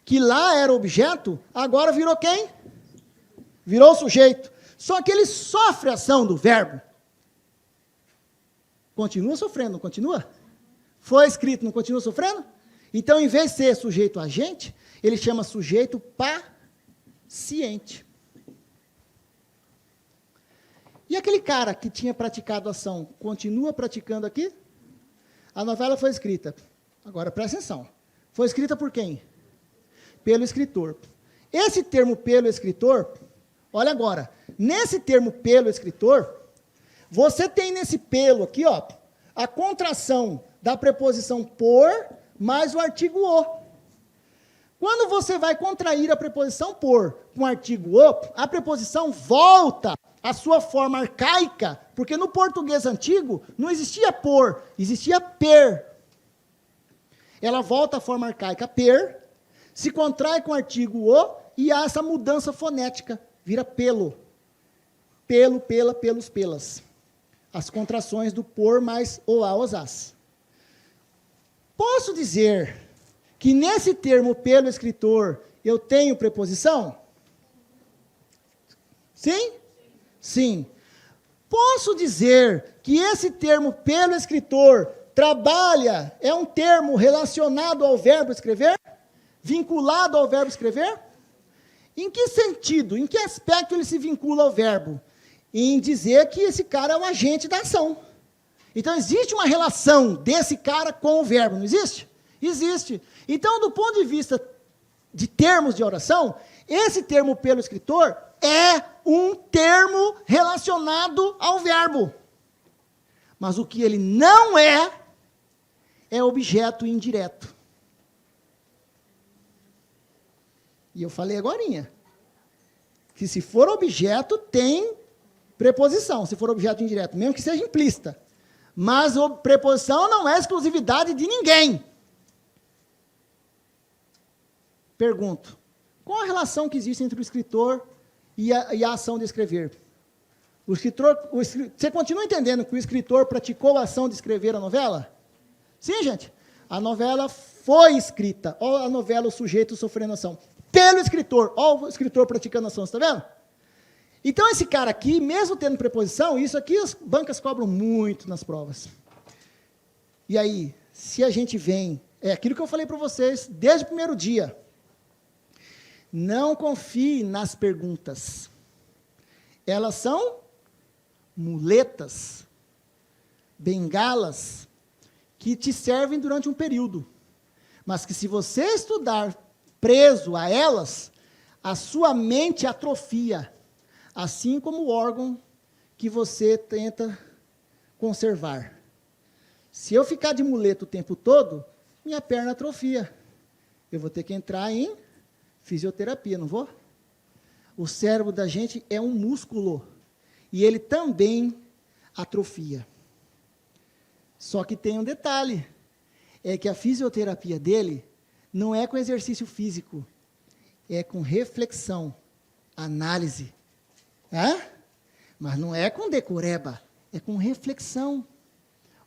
que lá era objeto, agora virou quem? Virou o sujeito. Só que ele sofre a ação do verbo. Continua sofrendo, não continua? Foi escrito, não continua sofrendo? Então, em vez de ser sujeito agente, ele chama sujeito paciente. E aquele cara que tinha praticado a ação, continua praticando aqui? A novela foi escrita. Agora, presta atenção. Foi escrita por quem? Pelo escritor. Esse termo pelo escritor, Olha agora, nesse termo pelo escritor, você tem nesse pelo aqui, ó, a contração da preposição por mais o artigo o. Quando você vai contrair a preposição por com o artigo o, a preposição volta à sua forma arcaica, porque no português antigo não existia por, existia per. Ela volta à forma arcaica per, se contrai com o artigo o e há essa mudança fonética, vira pelo. Pelo, pela, pelos, pelas. As contrações do por mais o a, os as. Posso dizer que nesse termo pelo escritor eu tenho preposição? Sim? Sim. Posso dizer que esse termo pelo escritor trabalha, é um termo relacionado ao verbo escrever? Vinculado ao verbo escrever? Em que sentido, em que aspecto ele se vincula ao verbo? Em dizer que esse cara é o agente da ação. Então, existe uma relação desse cara com o verbo, não existe? Existe. Então, do ponto de vista de termos de oração, esse termo pelo escritor é um termo relacionado ao verbo. Mas o que ele não é objeto indireto. E eu falei agorinha, que se for objeto, tem preposição, se for objeto indireto, mesmo que seja implícita. Mas a preposição não é exclusividade de ninguém. Pergunto, qual a relação que existe entre o escritor e a ação de escrever? Você continua entendendo que o escritor praticou a ação de escrever a novela? Sim, gente. A novela foi escrita. Olha a novela, o sujeito sofrendo ação. Pelo escritor. Olha o escritor praticando a ação, você está vendo? Então, esse cara aqui, mesmo tendo preposição, isso aqui as bancas cobram muito nas provas. E aí, se a gente vem... É aquilo que eu falei para vocês desde o primeiro dia. Não confie nas perguntas. Elas são muletas, bengalas, que te servem durante um período. Mas que se você estudar preso a elas, a sua mente atrofia, assim como o órgão que você tenta conservar. Se eu ficar de muleta o tempo todo, minha perna atrofia. Eu vou ter que entrar em fisioterapia, não vou? O cérebro da gente é um músculo, e ele também atrofia. Só que tem um detalhe, é que a fisioterapia dele não é com exercício físico, é com reflexão, análise. Mas não é com decoreba, é com reflexão.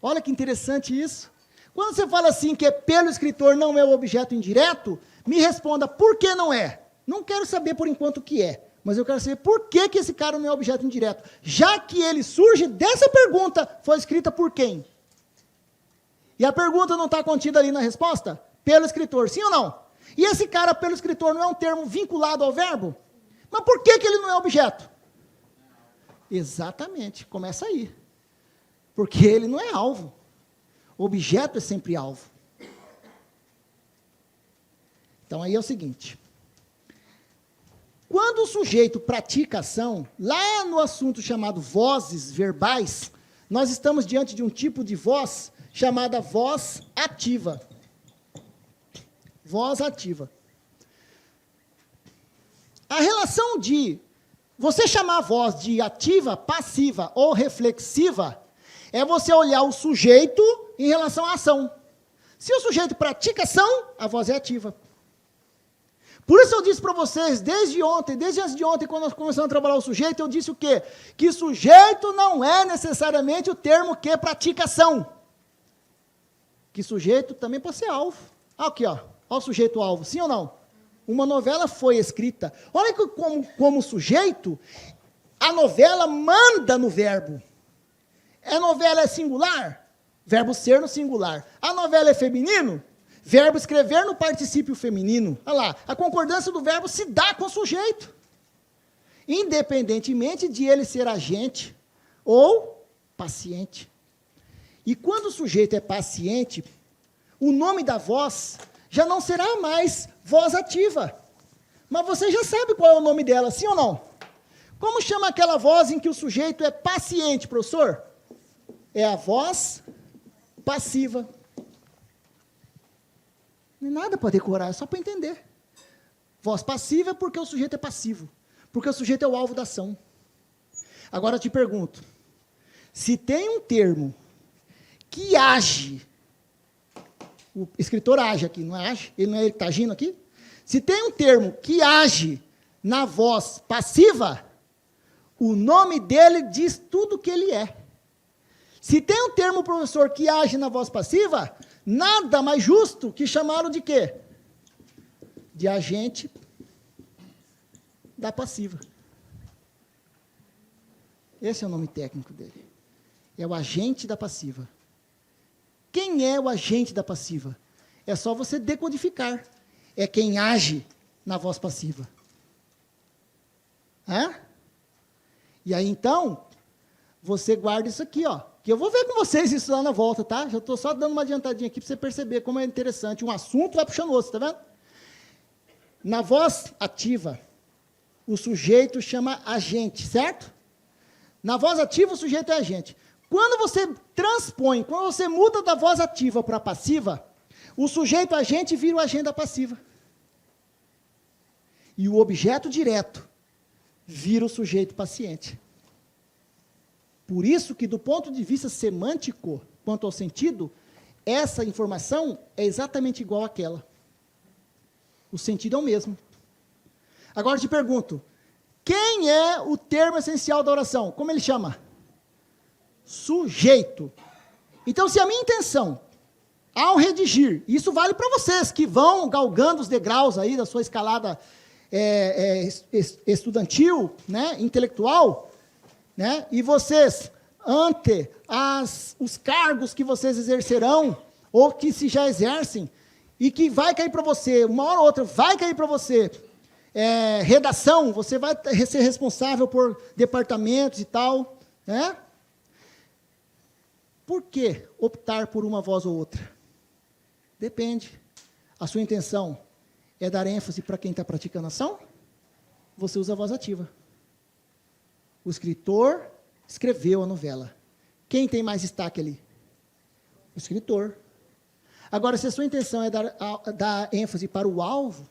Olha que interessante isso. Quando você fala assim que pelo escritor não é o objeto indireto, me responda por que não é. Não quero saber por enquanto o que é, mas eu quero saber por que esse cara não é objeto indireto. Já que ele surge dessa pergunta, foi escrita por quem? E a pergunta não está contida ali na resposta? Pelo escritor, sim ou não? E esse cara pelo escritor não é um termo vinculado ao verbo? Mas por que ele não é objeto? Exatamente, começa aí. Porque ele não é alvo. Objeto é sempre alvo. Então aí é o seguinte. Quando o sujeito pratica ação, lá no assunto chamado vozes verbais, nós estamos diante de um tipo de voz chamada voz ativa. Voz ativa. A relação de você chamar a voz de ativa, passiva ou reflexiva é você olhar o sujeito em relação à ação. Se o sujeito pratica ação, a voz é ativa. Por isso eu disse para vocês, desde antes de ontem, quando nós começamos a trabalhar o sujeito, eu disse o quê? Que sujeito não é necessariamente o termo que pratica ação. Que sujeito também pode ser alvo. Aqui, ó. Olha o sujeito alvo, sim ou não? Uma novela foi escrita. Olha que como sujeito, a novela manda no verbo. A novela é singular? Verbo ser no singular. A novela é feminino? Verbo escrever no particípio feminino. Olha lá, a concordância do verbo se dá com o sujeito. Independentemente de ele ser agente ou paciente. E quando o sujeito é paciente, o nome da voz já não será mais voz ativa. Mas você já sabe qual é o nome dela, sim ou não? Como chama aquela voz em que o sujeito é paciente, professor? É a voz passiva. Não é nada para decorar, é só para entender. Voz passiva é porque o sujeito é passivo. Porque o sujeito é o alvo da ação. Agora eu te pergunto, se tem um termo que age, o escritor age aqui, não age? Ele não é ele que está agindo aqui? Se tem um termo que age na voz passiva, o nome dele diz tudo o que ele é. Se tem um termo, professor, que age na voz passiva, nada mais justo que chamá-lo de quê? De agente da passiva. Esse é o nome técnico dele. É o agente da passiva. Quem é o agente da passiva? É só você decodificar. É quem age na voz passiva. Hã? E aí, então, você guarda isso aqui, ó. Que eu vou ver com vocês isso lá na volta, tá? Já estou só dando uma adiantadinha aqui para você perceber como é interessante. Um assunto vai puxando o outro, tá vendo? Na voz ativa, o sujeito chama agente, certo? Na voz ativa, o sujeito é agente. Quando você transpõe, quando você muda da voz ativa para a passiva, o sujeito agente vira o agente da passiva. E o objeto direto vira o sujeito paciente. Por isso que, do ponto de vista semântico, quanto ao sentido, essa informação é exatamente igual àquela. O sentido é o mesmo. Agora eu te pergunto, quem é o termo essencial da oração? Como ele chama? Sujeito. Então, se a minha intenção, ao redigir, isso vale para vocês que vão galgando os degraus aí da sua escalada estudantil, né, intelectual, né, e vocês, ante os cargos que vocês exercerão, ou que se já exercem, e que vai cair para você, uma hora ou outra, vai cair para você, redação, você vai ser responsável por departamentos e tal, né? Por que optar por uma voz ou outra? Depende. A sua intenção é dar ênfase para quem está praticando a ação? Você usa a voz ativa. O escritor escreveu a novela. Quem tem mais destaque ali? O escritor. Agora, se a sua intenção é dar ênfase para o alvo,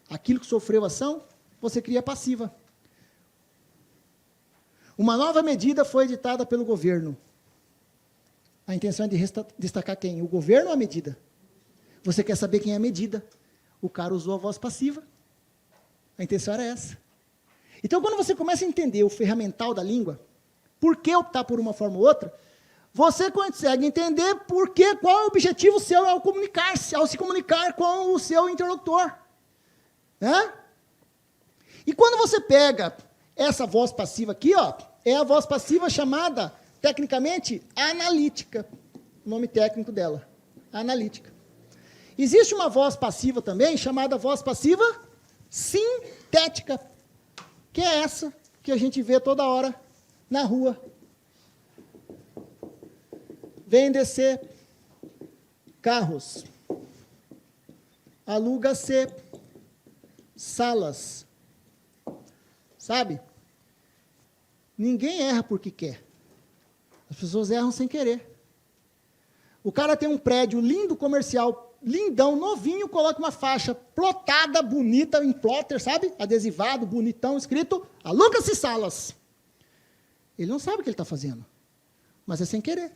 aquilo que sofreu ação, você cria a passiva. Uma nova medida foi editada pelo governo. A intenção é de destacar quem? O governo ou a medida? Você quer saber quem é a medida? O cara usou a voz passiva. A intenção era essa. Então, quando você começa a entender o ferramental da língua, por que optar por uma forma ou outra, você consegue entender qual é o objetivo seu ao comunicar-se, ao se comunicar com o seu interlocutor. Né? E quando você pega essa voz passiva aqui, ó, é a voz passiva chamada, tecnicamente, analítica. O nome técnico dela, analítica. Existe uma voz passiva também, chamada voz passiva sintética, que é essa que a gente vê toda hora na rua. Vem descer carros, aluga-se salas, sabe? Ninguém erra porque quer. As pessoas erram sem querer. O cara tem um prédio lindo, comercial, lindão, novinho, coloca uma faixa plotada, bonita, em plotter, sabe? Adesivado, bonitão, escrito, aluga-se salas. Ele não sabe o que ele está fazendo, mas é sem querer.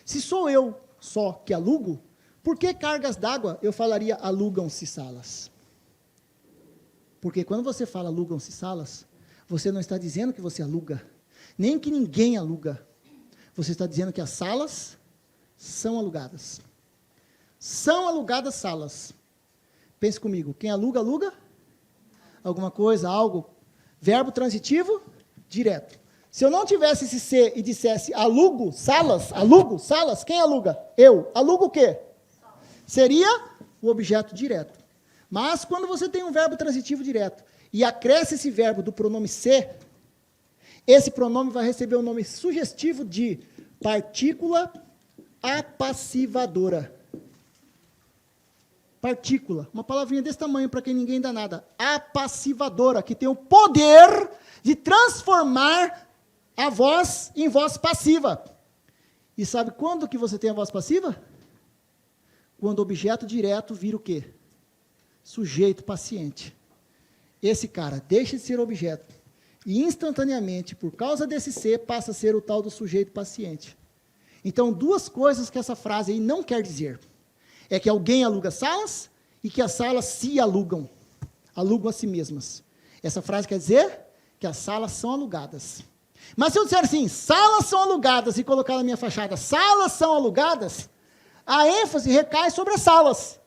Se sou eu só que alugo, por que cargas d'água eu falaria alugam-se salas? Porque quando você fala alugam-se salas, você não está dizendo que você aluga, nem que ninguém aluga. Você está dizendo que as salas são alugadas. São alugadas salas. Pense comigo, quem aluga, aluga? Alguma coisa, algo. Verbo transitivo, direto. Se eu não tivesse esse ser e dissesse alugo salas, quem aluga? Eu. Alugo o quê? Seria o objeto direto. Mas quando você tem um verbo transitivo direto e acresce esse verbo do pronome ser, esse pronome vai receber o nome sugestivo de partícula apassivadora. Partícula, uma palavrinha desse tamanho para quem ninguém dá nada. Apassivadora, que tem o poder de transformar a voz em voz passiva. E sabe quando que você tem a voz passiva? Quando o objeto direto vira o quê? Sujeito paciente. Esse cara deixa de ser objeto e instantaneamente, por causa desse ser, passa a ser o tal do sujeito paciente. Então, duas coisas que essa frase aí não quer dizer. É que alguém aluga salas e que as salas se alugam a si mesmas. Essa frase quer dizer que as salas são alugadas. Mas se eu disser assim, salas são alugadas, e colocar na minha fachada, salas são alugadas, a ênfase recai sobre as salas.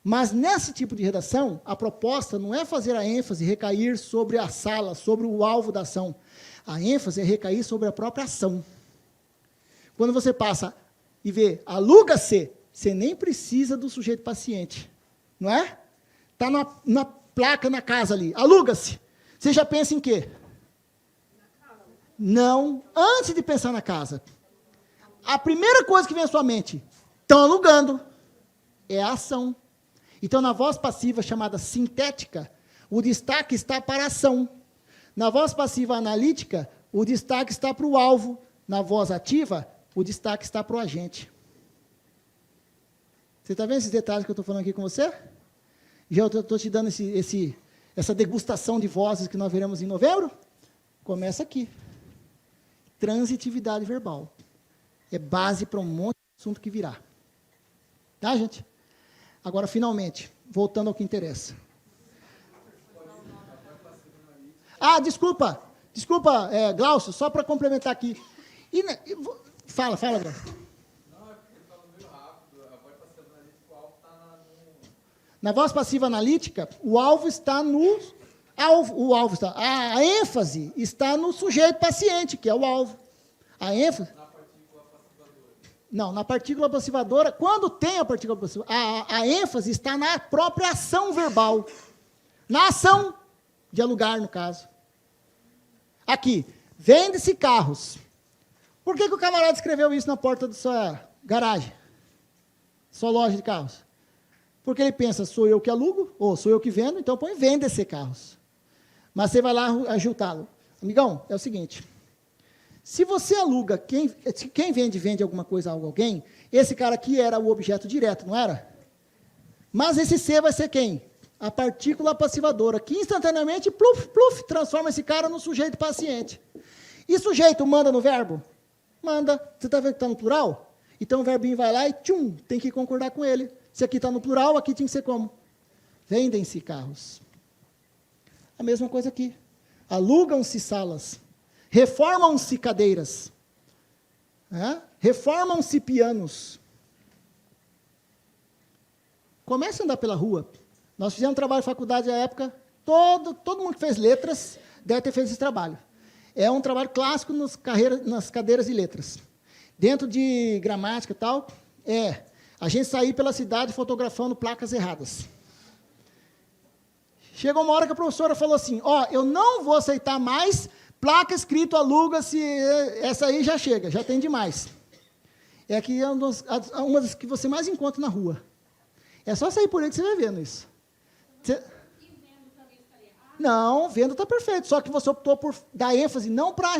Mas nesse tipo de redação, a proposta não é fazer a ênfase recair sobre a sala, sobre o alvo da ação. A ênfase é recair sobre a própria ação. Quando você passa e vê, aluga-se, você nem precisa do sujeito paciente, não é? Está na placa na casa ali, aluga-se. Você já pensa em quê? Não, antes de pensar na casa. A primeira coisa que vem à sua mente, estão alugando, é a ação. Então, na voz passiva chamada sintética, o destaque está para a ação. Na voz passiva analítica, o destaque está para o alvo. Na voz ativa, o destaque está para o agente. Você está vendo esses detalhes que eu estou falando aqui com você? Já estou te dando essa degustação de vozes que nós veremos em novembro? Começa aqui. Transitividade verbal. É base para um monte de assunto que virá. Tá, gente? Agora, finalmente, voltando ao que interessa. Ah, desculpa, Glaucio, só para complementar aqui. Fala, Glaucio. Na voz passiva analítica, o alvo está no... a ênfase está no sujeito paciente, que é o alvo. A ênfase... Na partícula passivadora. Não, na partícula passivadora, quando tem a partícula passivadora, a ênfase está na própria ação verbal. Na ação de alugar, no caso. Aqui, vende-se carros. Por que o camarada escreveu isso na porta da sua garagem? Sua loja de carros? Porque ele pensa, sou eu que alugo, ou sou eu que vendo, então põe vende-se carros. Mas você vai lá ajudá-lo. Amigão, é o seguinte, se você aluga, quem vende alguma coisa a alguém, esse cara aqui era o objeto direto, não era? Mas esse ser vai ser quem? A partícula passivadora, que instantaneamente, pluf, pluf, transforma esse cara no sujeito paciente. E sujeito manda no verbo? Manda. Você está vendo que está no plural? Então o verbinho vai lá e tchum, tem que concordar com ele. Se aqui está no plural, aqui tinha que ser como? Vendem-se carros. A mesma coisa aqui. Alugam-se salas. Reformam-se cadeiras. Reformam-se pianos. Comece a andar pela rua. Nós fizemos um trabalho de faculdade na época, todo mundo que fez letras deve ter feito esse trabalho. É um trabalho clássico nas cadeiras de letras. Dentro de gramática e tal, a gente sair pela cidade fotografando placas erradas. Chegou uma hora que a professora falou assim, eu não vou aceitar mais placa escrito aluga-se, essa aí já chega, já tem demais. É que é uma das que você mais encontra na rua. É só sair por aí que você vai vendo isso. Não, vendo está perfeito, só que você optou por dar ênfase não para...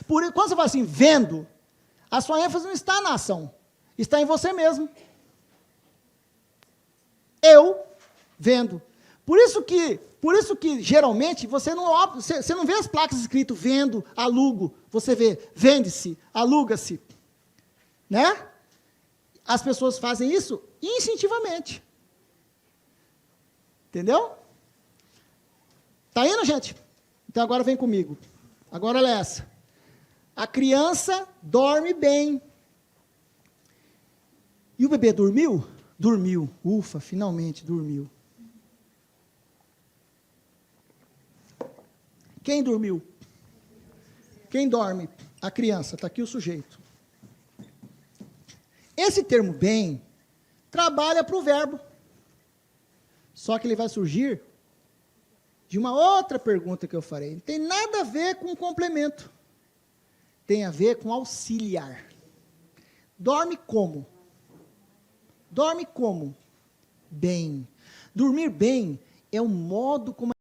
Quando você fala assim, vendo, a sua ênfase não está na ação, está em você mesmo. Eu vendo. Por isso que geralmente, você não vê as placas escritas vendo, alugo, você vê vende-se, aluga-se. Né? As pessoas fazem isso instintivamente. Entendeu? Está indo, gente? Então agora vem comigo. Agora olha essa. A criança dorme bem. E o bebê dormiu? Dormiu. Ufa, finalmente dormiu. Quem dormiu? Quem dorme? A criança. Está aqui o sujeito. Esse termo bem trabalha para o verbo. Só que ele vai surgir de uma outra pergunta que eu farei. Não tem nada a ver com complemento. Tem a ver com auxiliar. Dorme como? Dorme como? Bem. Dormir bem é o modo como